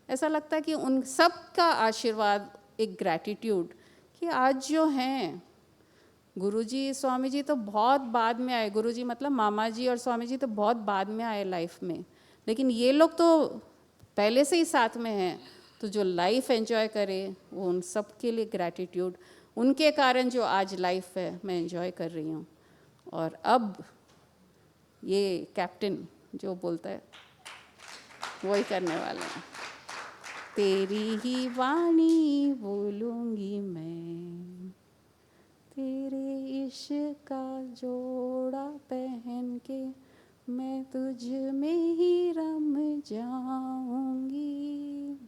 ऐसा लगता है कि उन सब का आशीर्वाद, एक ग्रैटिट्यूड कि आज जो हैं गुरुजी स्वामी जी तो बहुत बाद में आए। गुरुजी मतलब मामा जी और स्वामी जी तो बहुत बाद में आए लाइफ में, लेकिन ये लोग तो पहले से ही साथ में हैं। तो जो लाइफ एंजॉय करे वो उन सब के लिए ग्रैटिट्यूड, उनके कारण जो आज लाइफ है मैं एंजॉय कर रही हूँ। और अब ये कैप्टन जो बोलता है वही करने वाले हैं। तेरी ही वाणी बोलूँगी मैं, तेरे इश्क का जोड़ा पहन के मैं तुझ में ही रम जाऊंगी।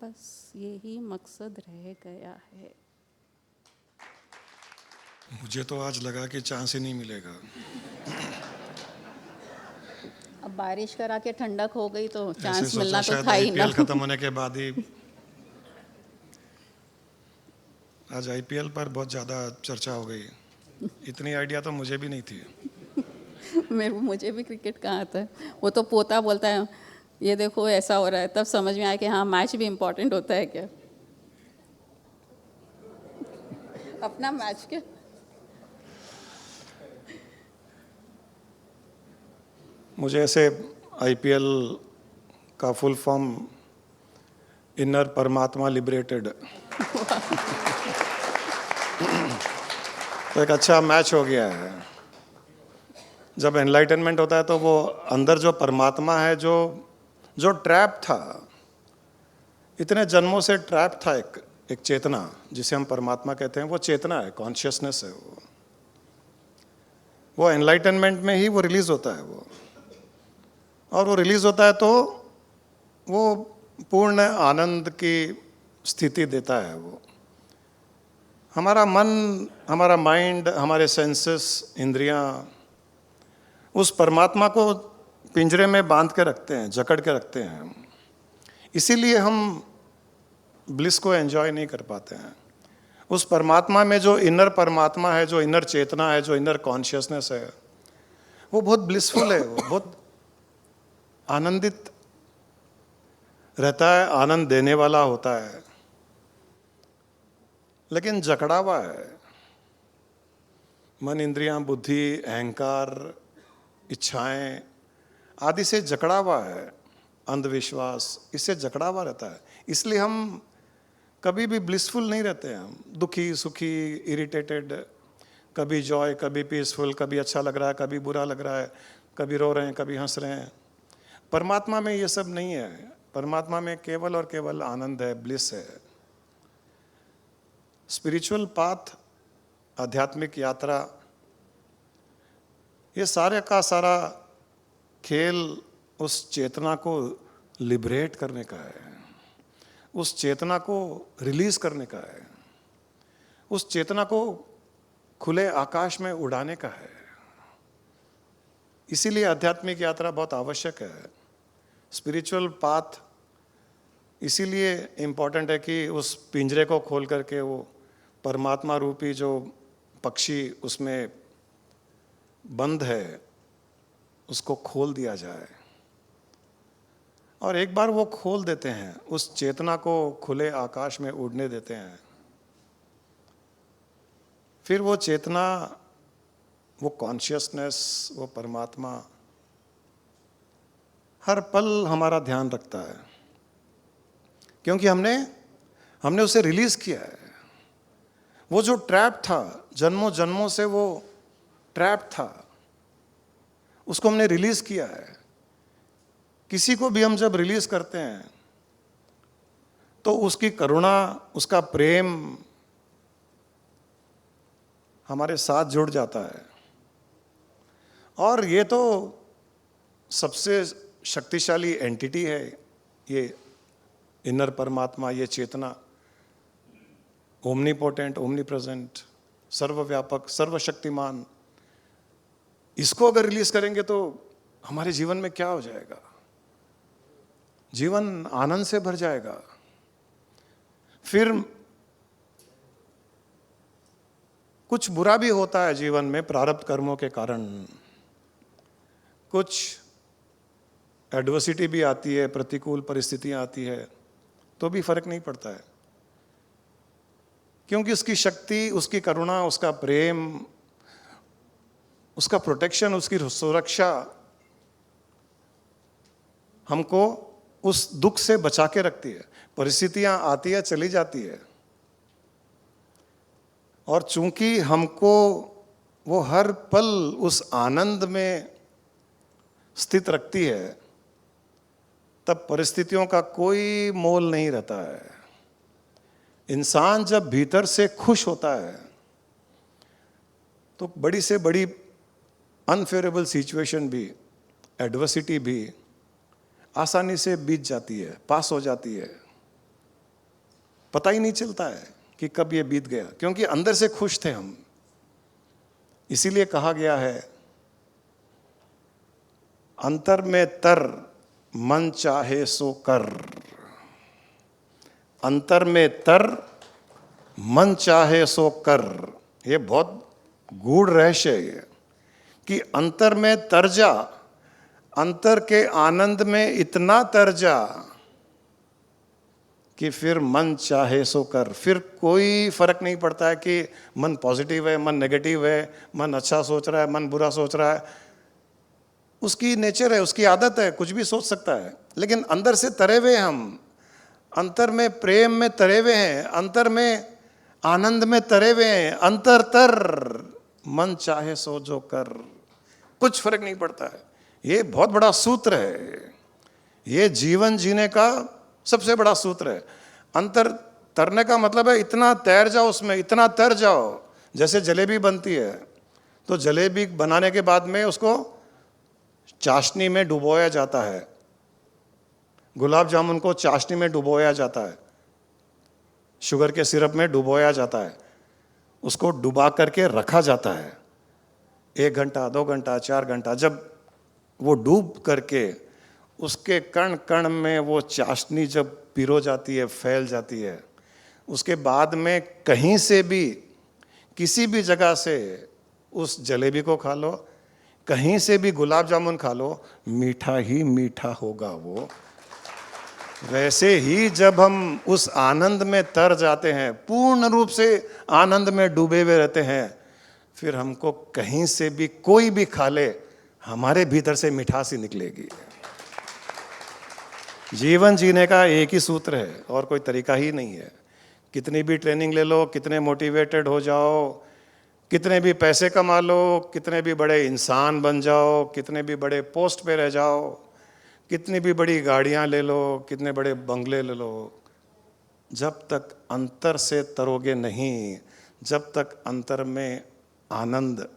बस यही मकसद रह गया है। मुझे तो आज लगा कि चांस ही नहीं मिलेगा। अब बारिश करा के ठंडक हो गई तो ऐसे चांस सोचा मिलना तो शायद था ही ना। आईपीएल खत्म होने के बाद ही। आज आईपीएल पर बहुत ज़्यादा चर्चा हो गई। इतनी आइडिया तो मुझे भी नहीं थी। मुझे भी क्रिकेट कहाँ आता है। वो तो पोता बोलता है ये देखो ऐसा हो रहा है, तब समझ में आया कि हाँ मैच भी इम्पोर्टेंट होता है क्या। अपना मैच क्या। मुझे ऐसे आईपीएल का फुल फॉर्म इनर परमात्मा लिबरेटेड, तो एक अच्छा मैच हो गया है। जब एनलाइटनमेंट होता है तो वो अंदर जो परमात्मा है, जो ट्रैप था, इतने जन्मों से ट्रैप था, एक चेतना जिसे हम परमात्मा कहते हैं, वो चेतना है, कॉन्शियसनेस है। वो एनलाइटनमेंट में ही वो रिलीज होता है। और वो रिलीज होता है तो वो पूर्ण आनंद की स्थिति देता है। वो हमारा मन, हमारा माइंड, हमारे सेंसेस, इंद्रियां उस परमात्मा को पिंजरे में बांध के रखते हैं, जकड़ के रखते हैं। इसीलिए हम ब्लिस को एंजॉय नहीं कर पाते हैं। उस परमात्मा में जो इनर परमात्मा है, जो इनर चेतना है, जो इनर कॉन्शियसनेस है, वो बहुत ब्लिसफुल है। वो बहुत आनंदित रहता है, आनंद देने वाला होता है, लेकिन जकड़ा हुआ है। मन, इंद्रियां, बुद्धि, अहंकार, इच्छाएं आदि से जकड़ा हुआ है। अंधविश्वास इससे जकड़ा हुआ रहता है। इसलिए हम कभी भी ब्लिसफुल नहीं रहते हैं। हम दुखी, सुखी, इरिटेटेड, कभी जॉय, कभी पीसफुल, कभी अच्छा लग रहा है, कभी बुरा लग रहा है, कभी रो रहे हैं, कभी हंस रहे हैं। परमात्मा में ये सब नहीं है। परमात्मा में केवल और केवल आनंद है, ब्लिस है। स्पिरिचुअल पाथ, आध्यात्मिक यात्रा, ये सारे का सारा खेल उस चेतना को लिबरेट करने का है, उस चेतना को रिलीज करने का है, उस चेतना को खुले आकाश में उड़ाने का है। इसीलिए आध्यात्मिक यात्रा बहुत आवश्यक है। स्पिरिचुअल पाथ इसीलिए इम्पोर्टेंट है कि उस पिंजरे को खोल करके वो परमात्मा रूपी जो पक्षी उसमें बंद है, उसको खोल दिया जाए। और एक बार वो खोल देते हैं, उस चेतना को खुले आकाश में उड़ने देते हैं, फिर वो चेतना, वो कॉन्शियसनेस, वो परमात्मा हर पल हमारा ध्यान रखता है, क्योंकि हमने उसे रिलीज किया है। वो जो ट्रैप था, जन्मों जन्मों से वो ट्रैप था, उसको हमने रिलीज किया है। किसी को भी हम जब रिलीज करते हैं तो उसकी करुणा, उसका प्रेम हमारे साथ जुड़ जाता है। और ये तो सबसे शक्तिशाली एंटिटी है, ये इनर परमात्मा, ये चेतना, ओमनीपोटेंट, ओमनीप्रेजेंट, सर्वव्यापक, सर्वशक्तिमान, इसको अगर रिलीज करेंगे तो हमारे जीवन में क्या हो जाएगा? जीवन आनंद से भर जाएगा। फिर कुछ बुरा भी होता है जीवन में प्रारब्ध कर्मों के कारण, कुछ एडवर्सिटी भी आती है, प्रतिकूल परिस्थितियां आती है, तो भी फर्क नहीं पड़ता है, क्योंकि उसकी शक्ति, उसकी करुणा, उसका प्रेम, उसका प्रोटेक्शन, उसकी सुरक्षा हमको उस दुख से बचा के रखती है। परिस्थितियां आती है, चली जाती है, और चूंकि हमको वो हर पल उस आनंद में स्थित रखती है, तब परिस्थितियों का कोई मोल नहीं रहता है। इंसान जब भीतर से खुश होता है तो बड़ी से बड़ी अनफेवरेबल सिचुएशन भी, एडवर्सिटी भी आसानी से बीत जाती है, पास हो जाती है, पता ही नहीं चलता है कि कब ये बीत गया, क्योंकि अंदर से खुश थे हम। इसीलिए कहा गया है, अंतर में तर मन चाहे सो कर। अंतर में तर मन चाहे सो कर, ये बहुत गूढ़ रहस्य है ये, कि अंतर में तर जा, अंतर के आनंद में इतना तर जा कि फिर मन चाहे सो कर। फिर कोई फर्क नहीं पड़ता है कि मन पॉजिटिव है, मन नेगेटिव है, मन अच्छा सोच रहा है, मन बुरा सोच रहा है। उसकी नेचर है, उसकी आदत है, कुछ भी सोच सकता है, लेकिन अंदर से तरे हुए हम, अंतर में प्रेम में तरे हुए हैं, अंतर में आनंद में तरे हुए हैं। अंतर तर मन चाहे सो जो कर, कुछ फर्क नहीं पड़ता है। ये बहुत बड़ा सूत्र है, ये जीवन जीने का सबसे बड़ा सूत्र है। अंतर तरने का मतलब है इतना तैर जाओ उसमें, इतना तर जाओ। जैसे जलेबी बनती है, तो जलेबी बनाने के बाद में उसको चाशनी में डुबोया जाता है, गुलाब जामुन को चाशनी में डुबोया जाता है, शुगर के सिरप में डुबोया जाता है, उसको डुबा करके रखा जाता है 1 घंटा, 2 घंटा, 4 घंटा। जब वो डूब करके उसके कण कण में वो चाशनी जब पिरो जाती है, फैल जाती है, उसके बाद में कहीं से भी, किसी भी जगह से उस जलेबी को खा लो, कहीं से भी गुलाब जामुन खा लो, मीठा ही मीठा होगा वो। वैसे ही जब हम उस आनंद में तर जाते हैं, पूर्ण रूप से आनंद में डूबे हुए रहते हैं, फिर हमको कहीं से भी कोई भी खा ले, हमारे भीतर से मिठास ही निकलेगी। जीवन जीने का एक ही सूत्र है और कोई तरीका ही नहीं है। कितनी भी ट्रेनिंग ले लो, कितने मोटिवेटेड हो जाओ, कितने भी पैसे कमा लो, कितने भी बड़े इंसान बन जाओ, कितने भी बड़े पोस्ट पे रह जाओ, कितनी भी बड़ी गाड़ियां ले लो, कितने बड़े बंगले ले लो, जब तक अंतर से तरोगे नहीं, जब तक अंतर में आनंद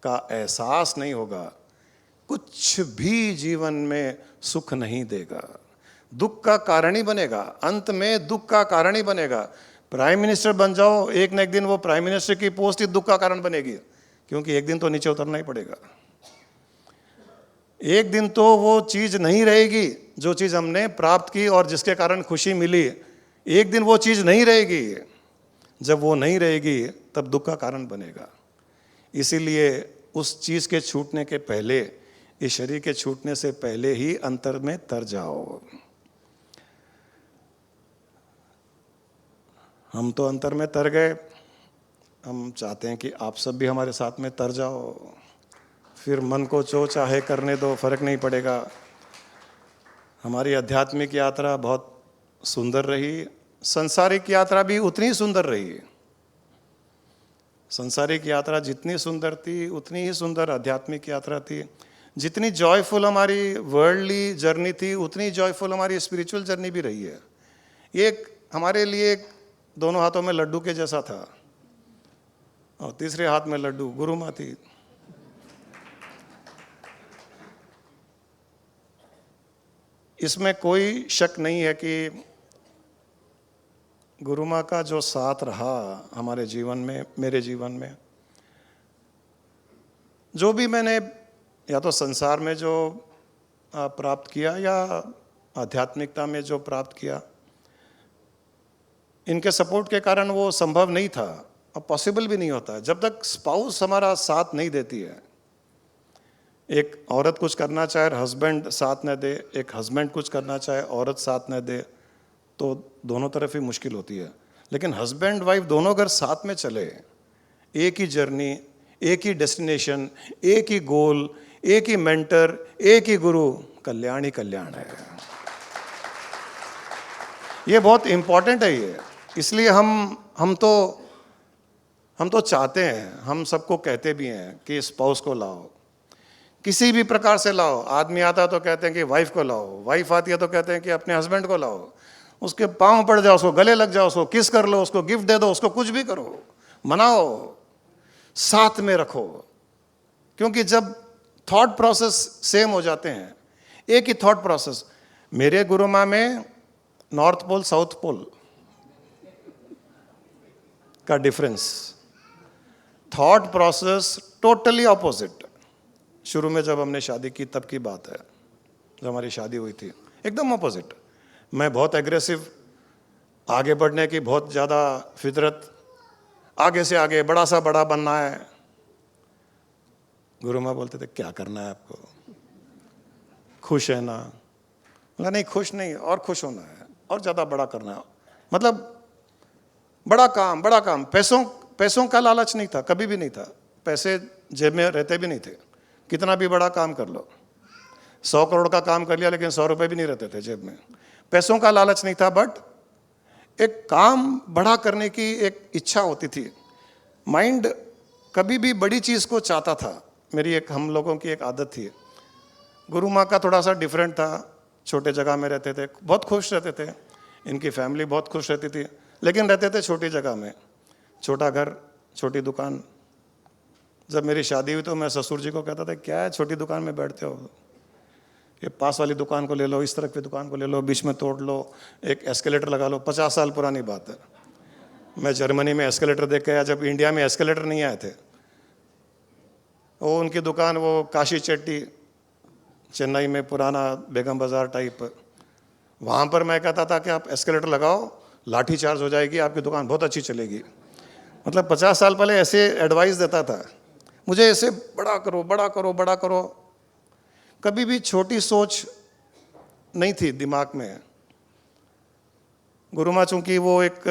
का एहसास नहीं होगा, कुछ भी जीवन में सुख नहीं देगा, दुख का कारण ही बनेगा। अंत में दुख का कारण ही बनेगा। प्राइम मिनिस्टर बन जाओ, एक न एक दिन वो प्राइम मिनिस्टर की पोस्ट ही दुख का कारण बनेगी, क्योंकि एक दिन तो नीचे उतरना ही पड़ेगा। एक दिन तो वो चीज नहीं रहेगी जो चीज हमने प्राप्त की और जिसके कारण खुशी मिली, एक दिन वो चीज नहीं रहेगी। जब वो नहीं रहेगी तब दुख का कारण बनेगा। इसीलिए उस चीज के छूटने के पहले, इस शरीर के छूटने से पहले ही अंतर में तर जाओ। हम तो अंतर में तर गए, हम चाहते हैं कि आप सब भी हमारे साथ में तर जाओ। फिर मन को जो चाहे करने दो, फर्क नहीं पड़ेगा। हमारी आध्यात्मिक यात्रा बहुत सुंदर रही, संसारिक यात्रा भी उतनी ही सुंदर रही। संसारिक यात्रा जितनी सुंदर थी उतनी ही सुंदर आध्यात्मिक यात्रा थी। जितनी जॉयफुल हमारी वर्ल्डली जर्नी थी उतनी जॉयफुल हमारी स्पिरिचुअल जर्नी भी रही है। ये एक हमारे लिए दोनों हाथों में लड्डू के जैसा था, और तीसरे हाथ में लड्डू गुरु माँ थी। इसमें कोई शक नहीं है कि गुरु माँ का जो साथ रहा हमारे जीवन में, मेरे जीवन में, जो भी मैंने या तो संसार में जो प्राप्त किया या आध्यात्मिकता में जो प्राप्त किया, इनके सपोर्ट के कारण वो संभव नहीं था और पॉसिबल भी नहीं होता जब तक स्पाउस हमारा साथ नहीं देती है। एक औरत कुछ करना चाहे और हस्बैंड साथ न दे, एक हस्बैंड कुछ करना चाहे औरत साथ न दे, तो दोनों तरफ ही मुश्किल होती है। लेकिन हस्बैंड वाइफ दोनों अगर साथ में चले, एक ही जर्नी, एक ही डेस्टिनेशन, एक ही गोल, एक ही मेंटर, एक ही गुरु, कल्याण ही कल्याण है। ये बहुत इंपॉर्टेंट है ये। इसलिए हम तो चाहते हैं, हम सबको कहते भी हैं कि स्पाउस को लाओ, किसी भी प्रकार से लाओ। आदमी आता है तो कहते हैं कि वाइफ को लाओ, वाइफ आती है तो कहते हैं कि अपने हस्बैंड को लाओ, उसके पांव पड़ जाओ, उसको गले लग जाओ, उसको किस कर लो, उसको गिफ्ट दे दो, उसको कुछ भी करो, मनाओ, साथ में रखो। क्योंकि जब थॉट प्रोसेस सेम हो जाते हैं, एक ही थॉट प्रोसेस। मेरे गुरु माँ में नॉर्थ पोल साउथ पोल का difference, thought process totally opposite. शुरू में जब हमने शादी की तब की बात है, जब हमारी शादी हुई थी, एकदम ऑपोजिट। मैं बहुत एग्रेसिव, आगे बढ़ने की बहुत ज़्यादा फितरत, आगे से आगे, बड़ा सा बड़ा बनना है। गुरु माँ बोलते थे क्या करना है आपको, खुश है ना? बोला नहीं खुश नहीं, और खुश होना है, और ज़्यादा बड़ा करना है। मतलब बड़ा काम। पैसों का लालच नहीं था, कभी भी नहीं था। पैसे जेब में रहते भी नहीं थे, कितना भी बड़ा काम कर लो। 100 करोड़ का काम कर लिया लेकिन 100 रुपए भी नहीं रहते थे जेब में। पैसों का लालच नहीं था, बट एक काम बड़ा करने की एक इच्छा होती थी। माइंड कभी भी बड़ी चीज़ को चाहता था। हम लोगों की एक आदत थी। गुरु माँ का थोड़ा सा डिफरेंट था। छोटे जगह में रहते थे, बहुत खुश रहते थे, इनकी फैमिली बहुत खुश रहती थी, लेकिन रहते थे छोटी जगह में, छोटा घर, छोटी दुकान। जब मेरी शादी हुई तो मैं ससुर जी को कहता था क्या है छोटी दुकान में बैठते हो, ये पास वाली दुकान को ले लो, इस तरफ की दुकान को ले लो, बीच में तोड़ लो, एक एस्केलेटर लगा लो। 50 साल पुरानी बात है। मैं जर्मनी में एस्केलेटर देख के आया जब इंडिया में एस्केलेटर नहीं आए थे। वो उनकी दुकान, वो काशी चट्टी, चेन्नई में पुराना बेगम बाजार टाइप, वहाँ पर मैं कहता था कि आप एस्केलेटर लगाओ, लाठी चार्ज हो जाएगी, आपकी दुकान बहुत अच्छी चलेगी। मतलब 50 साल पहले ऐसे एडवाइस देता था मुझे, ऐसे बड़ा करो, बड़ा करो, बड़ा करो। कभी भी छोटी सोच नहीं थी दिमाग में। गुरु माँ चूंकि वो एक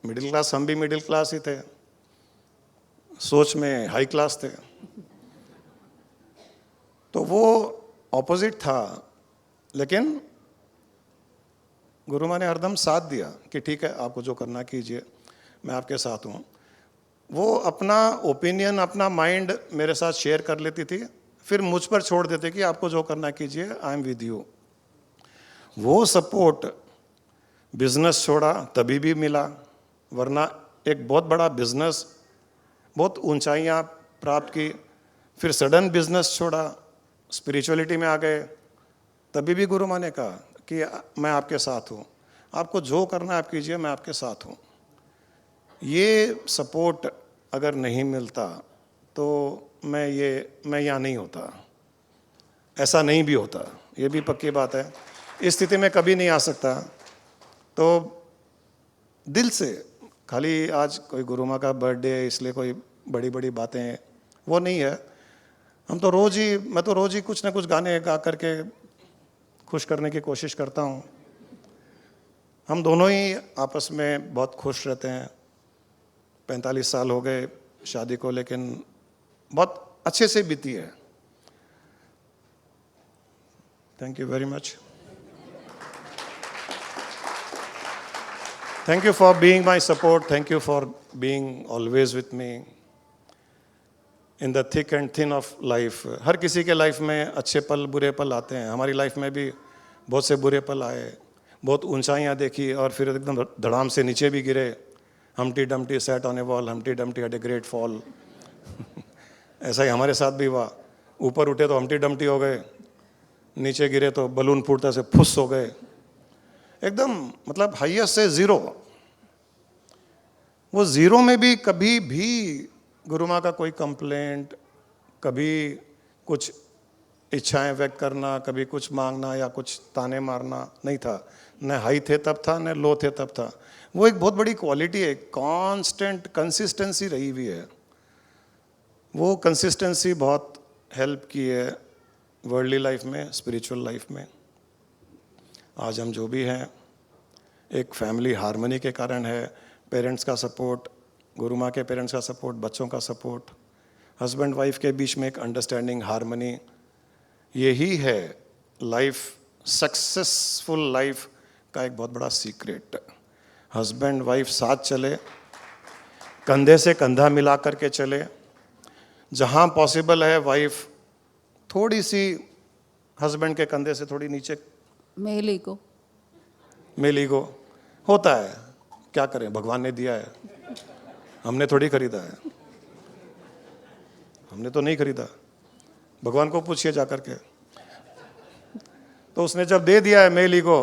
मिडिल क्लास, हम भी मिडिल क्लास ही थे, सोच में हाई क्लास थे, तो वो ऑपोजिट था। लेकिन गुरु माँ ने हरदम साथ दिया कि ठीक है आपको जो करना कीजिए, मैं आपके साथ हूँ। वो अपना ओपिनियन, अपना माइंड मेरे साथ शेयर कर लेती थी, फिर मुझ पर छोड़ देते कि आपको जो करना कीजिए, आई एम विद यू। वो सपोर्ट बिजनेस छोड़ा तभी भी मिला, वरना एक बहुत बड़ा बिजनेस, बहुत ऊंचाइयाँ प्राप्त की, फिर सडन बिजनेस छोड़ा, स्पिरिचुअलिटी में आ गए, तभी भी गुरु माँ ने कहा कि मैं आपके साथ हूँ, आपको जो करना है आप कीजिए, मैं आपके साथ हूँ। ये सपोर्ट अगर नहीं मिलता तो मैं यहाँ नहीं होता, ऐसा नहीं भी होता, ये भी पक्की बात है। इस स्थिति में कभी नहीं आ सकता। तो दिल से, खाली आज कोई गुरु माँ का बर्थडे है इसलिए कोई बड़ी बड़ी बातें, वो नहीं है। मैं तो रोज़ ही कुछ ना कुछ गाने गा करके खुश करने की कोशिश करता हूँ। हम दोनों ही आपस में बहुत खुश रहते हैं। 45 साल हो गए शादी को, लेकिन बहुत अच्छे से बीती है। Thank you very much. Thank you for being my support, thank you for being always with me in the thick and thin of life. हर किसी के लाइफ में अच्छे पल, बुरे पल आते हैं। हमारी लाइफ में भी बहुत से बुरे पल आए, बहुत ऊंचाइयाँ देखी और फिर एकदम धड़ाम से नीचे भी गिरे। हमटी Dumpty sat on A wall, हमटी Dumpty had a great fall. ऐसा ही हमारे साथ भी हुआ। ऊपर उठे तो हमटी डमटी हो गए, नीचे गिरे तो बलून फूटता से फुस हो गए, एकदम मतलब हाईएस्ट से ज़ीरो। वो ज़ीरो में भी कभी भी गुरु माँ का कोई कंप्लेंट, कभी कुछ इच्छाएं व्यक्त करना, कभी कुछ मांगना या कुछ ताने मारना नहीं था। न हाई थे तब था, न लो थे तब था। वो एक बहुत बड़ी क्वालिटी है, कांस्टेंट कंसिस्टेंसी रही हुई है। वो कंसिस्टेंसी बहुत हेल्प की है वर्ल्डली लाइफ में, स्पिरिचुअल लाइफ में। आज हम जो भी हैं एक फैमिली हार्मनी के कारण है। पेरेंट्स का सपोर्ट, गुरु माँ के पेरेंट्स का सपोर्ट, बच्चों का सपोर्ट, हस्बैंड वाइफ के बीच में एक अंडरस्टैंडिंग, हार्मनी, यही है लाइफ, सक्सेसफुल लाइफ का एक बहुत बड़ा सीक्रेट। हस्बैंड वाइफ साथ चले, कंधे से कंधा मिला करके चले। जहाँ पॉसिबल है वाइफ थोड़ी सी हस्बैंड के कंधे से थोड़ी नीचे, मेल ईगो, मेल ईगो होता है, क्या करें, भगवान ने दिया है, हमने थोड़ी खरीदा है, हमने तो नहीं खरीदा। भगवान को पूछिए जा करके, तो उसने जब दे दिया है मेल ईगो,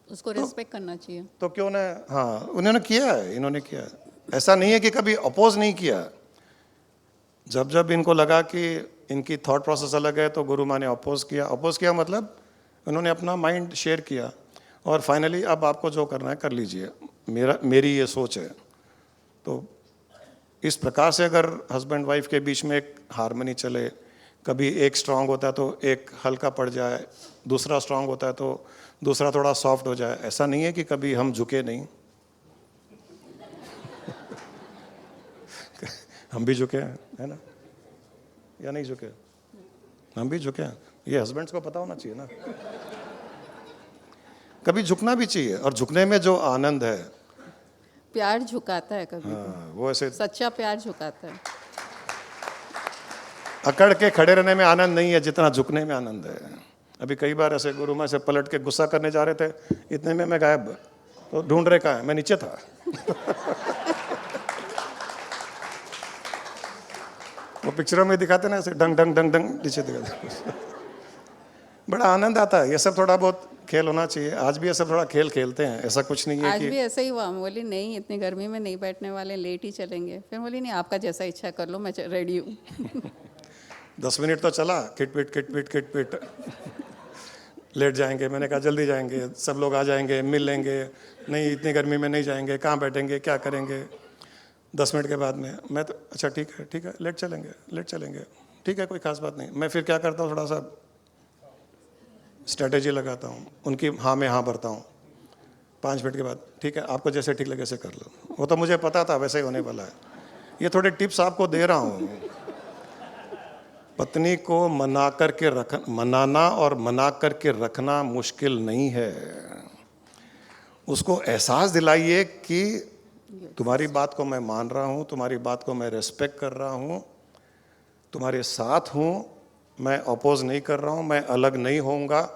उसको रिस्पेक्ट करना चाहिए। तो क्यों ना, हाँ उन्होंने किया है, इन्होंने किया है। ऐसा नहीं है कि कभी अपोज नहीं किया। जब जब इनको लगा कि इनकी थॉट प्रोसेस अलग है तो गुरु माँ ने अपोज किया। अपोज किया मतलब उन्होंने अपना माइंड शेयर किया, और फाइनली अब आपको जो करना है कर लीजिए, मेरी ये सोच है। तो इस प्रकार से अगर हस्बैंड वाइफ के बीच में एक हार्मनी चले, कभी एक स्ट्रांग होता है तो एक हल्का पड़ जाए, दूसरा स्ट्रांग होता है तो दूसरा थोड़ा सॉफ्ट हो जाए। ऐसा नहीं है कि कभी हम झुके नहीं हम भी झुके हैं, है ना, या नहीं झुके? हम भी झुके हैं। ये हस्बैंड्स को पता होना चाहिए ना। कभी झुकना भी चाहिए, और झुकने में जो आनंद है, प्यार झुकाता है कभी, हाँ, वो ऐसे सच्चा प्यार झुकाता है। अकड़ के खड़े रहने में आनंद नहीं है जितना झुकने में आनंद है। अभी कई बार ऐसे गुरु माँ से पलट के गुस्सा करने जा रहे थे, इतने में मैं गायब, तो ढूंढ रहे कहाँ है, मैं नीचे था वो पिक्चरों में दिखाते ना ऐसे डंग डंग डंग डंग नीचे दिखाते बड़ा आनंद आता है। ये सब थोड़ा बहुत खेल होना चाहिए। आज भी ये सब थोड़ा खेल खेलते हैं, ऐसा कुछ नहीं है आज कि भी ऐसा ही हुआ। मैं बोली नहीं, इतनी गर्मी में नहीं बैठने वाले, लेट ही चलेंगे। फिर बोली नहीं, आपका जैसा इच्छा कर लो, मैं रेडी हूँ 10 मिनट तो चला, किटपिट किटपिट किटपिट लेट जाएंगे। मैंने कहा जल्दी जाएंगे, सब लोग आ जाएंगे, मिल लेंगे। नहीं, इतनी गर्मी में नहीं जाएंगे, कहाँ बैठेंगे, क्या करेंगे। 10 मिनट के बाद में मैं तो अच्छा ठीक है, लेट चलेंगे, ठीक है, कोई खास बात नहीं। मैं फिर क्या करता हूँ, थोड़ा सा स्ट्रैटेजी लगाता हूँ, उनकी हाँ में हाँ भरता हूँ। 5 मिनट के बाद ठीक है, आपको जैसे ठीक लगे ऐसे कर लो। वो तो मुझे पता था वैसे ही होने वाला है। ये थोड़े टिप्स आपको दे रहा हूँ। पत्नी को मनाना और मना करके रखना मुश्किल नहीं है। उसको एहसास दिलाइए कि तुम्हारी बात को मैं मान रहा हूँ, तुम्हारी बात को मैं रेस्पेक्ट कर रहा हूँ, तुम्हारे साथ हूँ, मैं अपोज नहीं कर रहा हूँ, मैं अलग नहीं होऊंगा।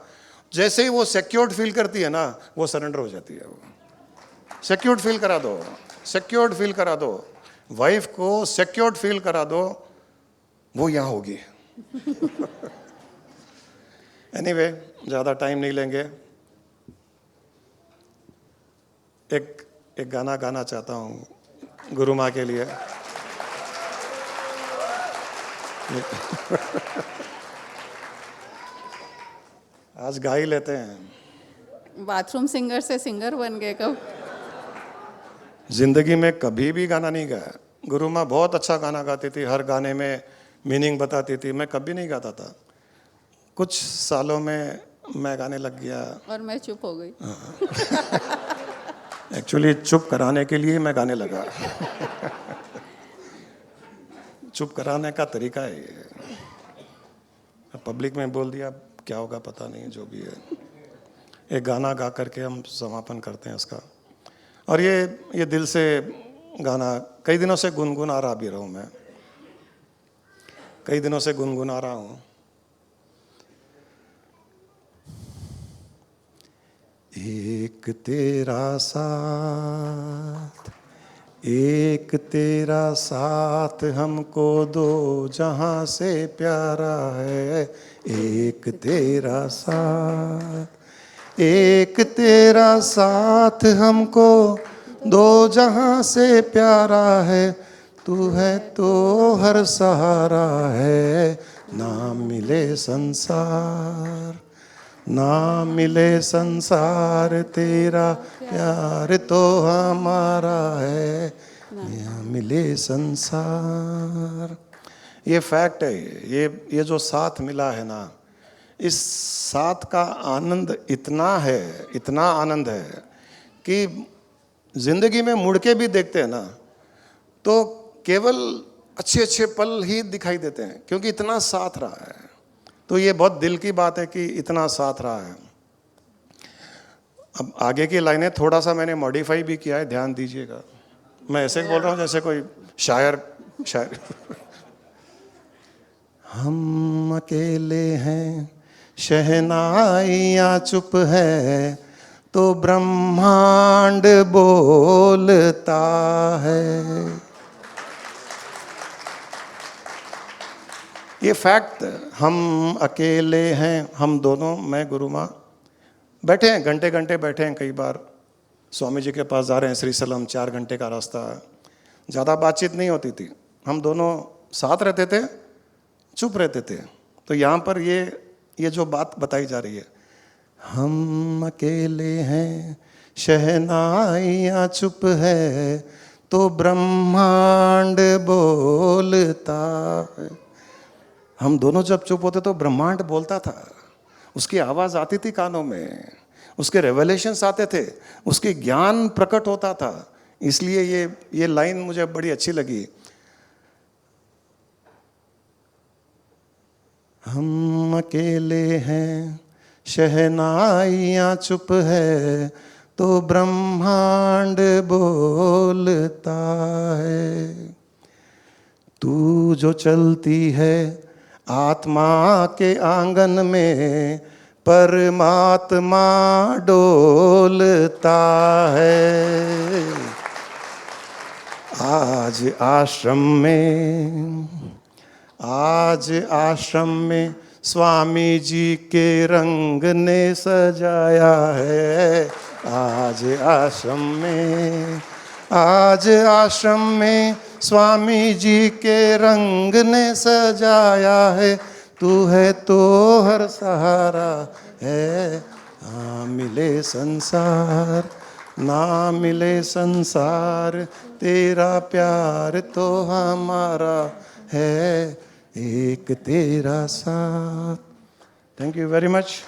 जैसे ही वो सिक्योर्ड फील करती है ना, वो सरेंडर हो जाती है। वो सिक्योर्ड फील करा दो, वाइफ को सिक्योर्ड फील करा दो, वो यहाँ होगी। एनीवे, ज़्यादा टाइम नहीं लेंगे। एक गाना गाना चाहता हूँ गुरु माँ के लिए। आज गा ही लेते हैं। बाथरूम सिंगर से सिंगर बन गए कब? जिंदगी में कभी भी गाना नहीं गाया। गुरु माँ बहुत अच्छा गाना गाती थी, हर गाने में मीनिंग बताती थी। मैं कभी नहीं गाता था। कुछ सालों में मैं गाने लग गया और मैं चुप हो गई। एक्चुअली चुप कराने के लिए मैं गाने लगा। चुप कराने का तरीका है ये। पब्लिक में बोल दिया, क्या होगा पता नहीं, जो भी है। एक गाना गा करके हम समापन करते हैं इसका। और ये दिल से गाना कई दिनों से गुनगुना रहा भी रहा हूँ मैं, कई दिनों से गुनगुना रहा हूँ। एक तेरा साथ, एक तेरा साथ हमको दो जहां से प्यारा है। एक तेरा साथ, एक तेरा साथ हमको दो जहां से प्यारा है। तू है तो हर सहारा है, ना मिले संसार, ना मिले संसार तेरा प्यार तो हमारा है, ना मिले संसार। ये फैक्ट है। ये जो साथ मिला है ना, इस साथ का आनंद इतना है, इतना आनंद है कि जिंदगी में मुड़ के भी देखते हैं ना तो केवल अच्छे अच्छे पल ही दिखाई देते हैं, क्योंकि इतना साथ रहा है। तो ये बहुत दिल की बात है कि इतना साथ रहा है। अब आगे की लाइनें थोड़ा सा मैंने मॉडिफाई भी किया है, ध्यान दीजिएगा। मैं ऐसे बोल रहा हूँ जैसे कोई शायर। हम अकेले हैं, शहनाइयाँ चुप है, तो ब्रह्मांड बोलता है। ये फैक्ट, हम अकेले हैं, हम दोनों, मैं गुरु माँ बैठे हैं, घंटे घंटे बैठे हैं। कई बार स्वामी जी के पास जा रहे हैं, श्री सलम, 4 घंटे का रास्ता, ज़्यादा बातचीत नहीं होती थी, हम दोनों साथ रहते थे, चुप रहते थे। तो यहाँ पर ये जो बात बताई जा रही है, हम अकेले हैं, शहनाइयाँ चुप है, तो ब्रह्मांड बोलता है। हम दोनों जब चुप होते तो ब्रह्मांड बोलता था, उसकी आवाज़ आती थी कानों में, उसके रेवलेशंस आते थे, उसके ज्ञान प्रकट होता था। इसलिए ये लाइन मुझे बड़ी अच्छी लगी। हम अकेले हैं, शहनाइयाँ चुप है, तो ब्रह्मांड बोलता है। तू जो चलती है आत्मा के आंगन में, परमात्मा डोलता है। आज आश्रम में स्वामी जी के रंग ने सजाया है। आज आश्रम में स्वामी जी के रंग ने सजाया है। तू है तो हर सहारा है, ना मिले संसार, ना मिले संसार तेरा प्यार तो हमारा है, एक तेरा साथ। Thank you very much.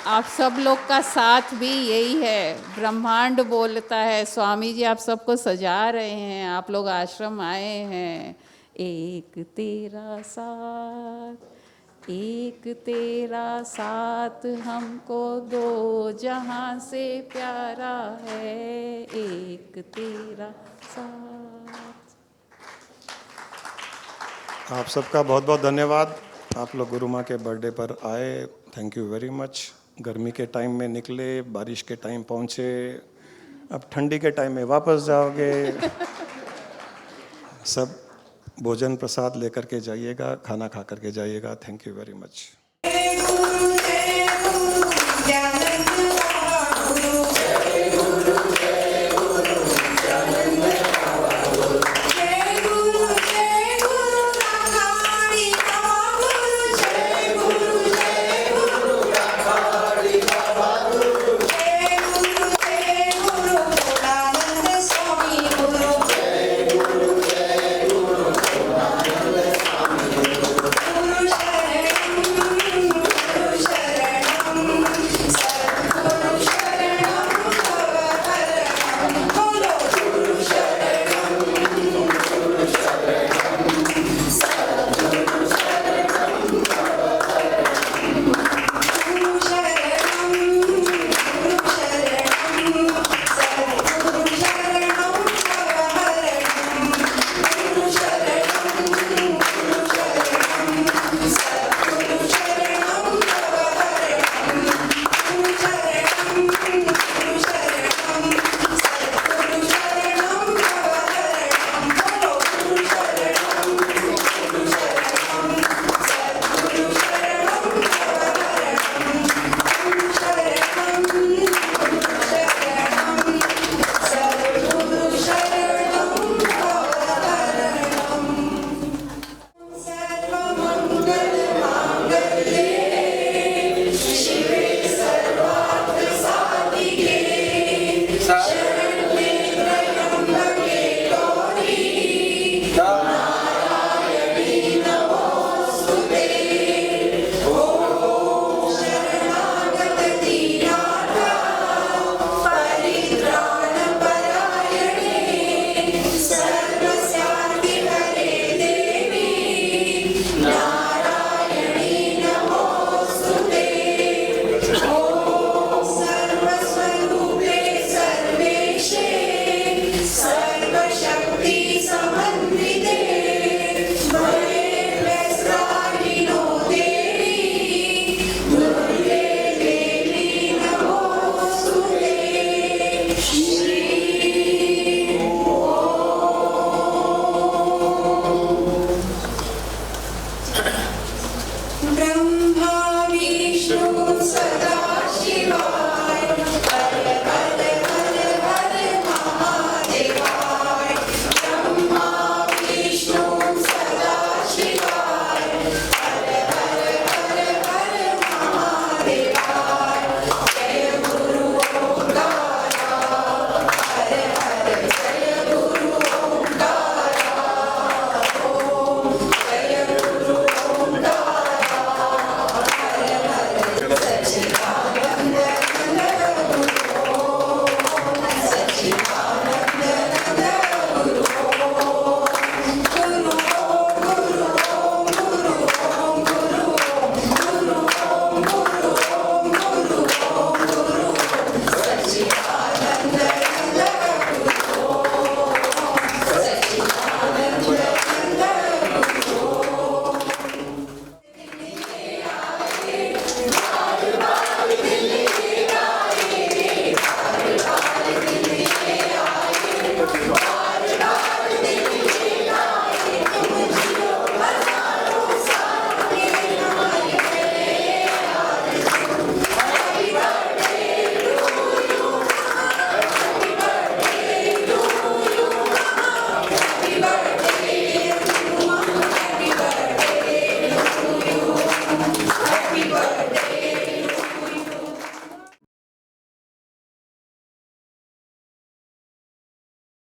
आप सब लोग का साथ भी यही है, ब्रह्मांड बोलता है। स्वामी जी आप सबको सजा रहे हैं, आप लोग आश्रम आए हैं। एक तेरा साथ हमको दो जहां से प्यारा है, एक तेरा साथ। आप सबका बहुत बहुत धन्यवाद। आप लोग गुरु माँ के बर्थडे पर आए, थैंक यू वेरी मच। गर्मी के टाइम में निकले, बारिश के टाइम पहुँचे, अब ठंडी के टाइम में वापस जाओगे। सब भोजन प्रसाद लेकर के जाइएगा, खाना खा करके जाइएगा। Thank you very much.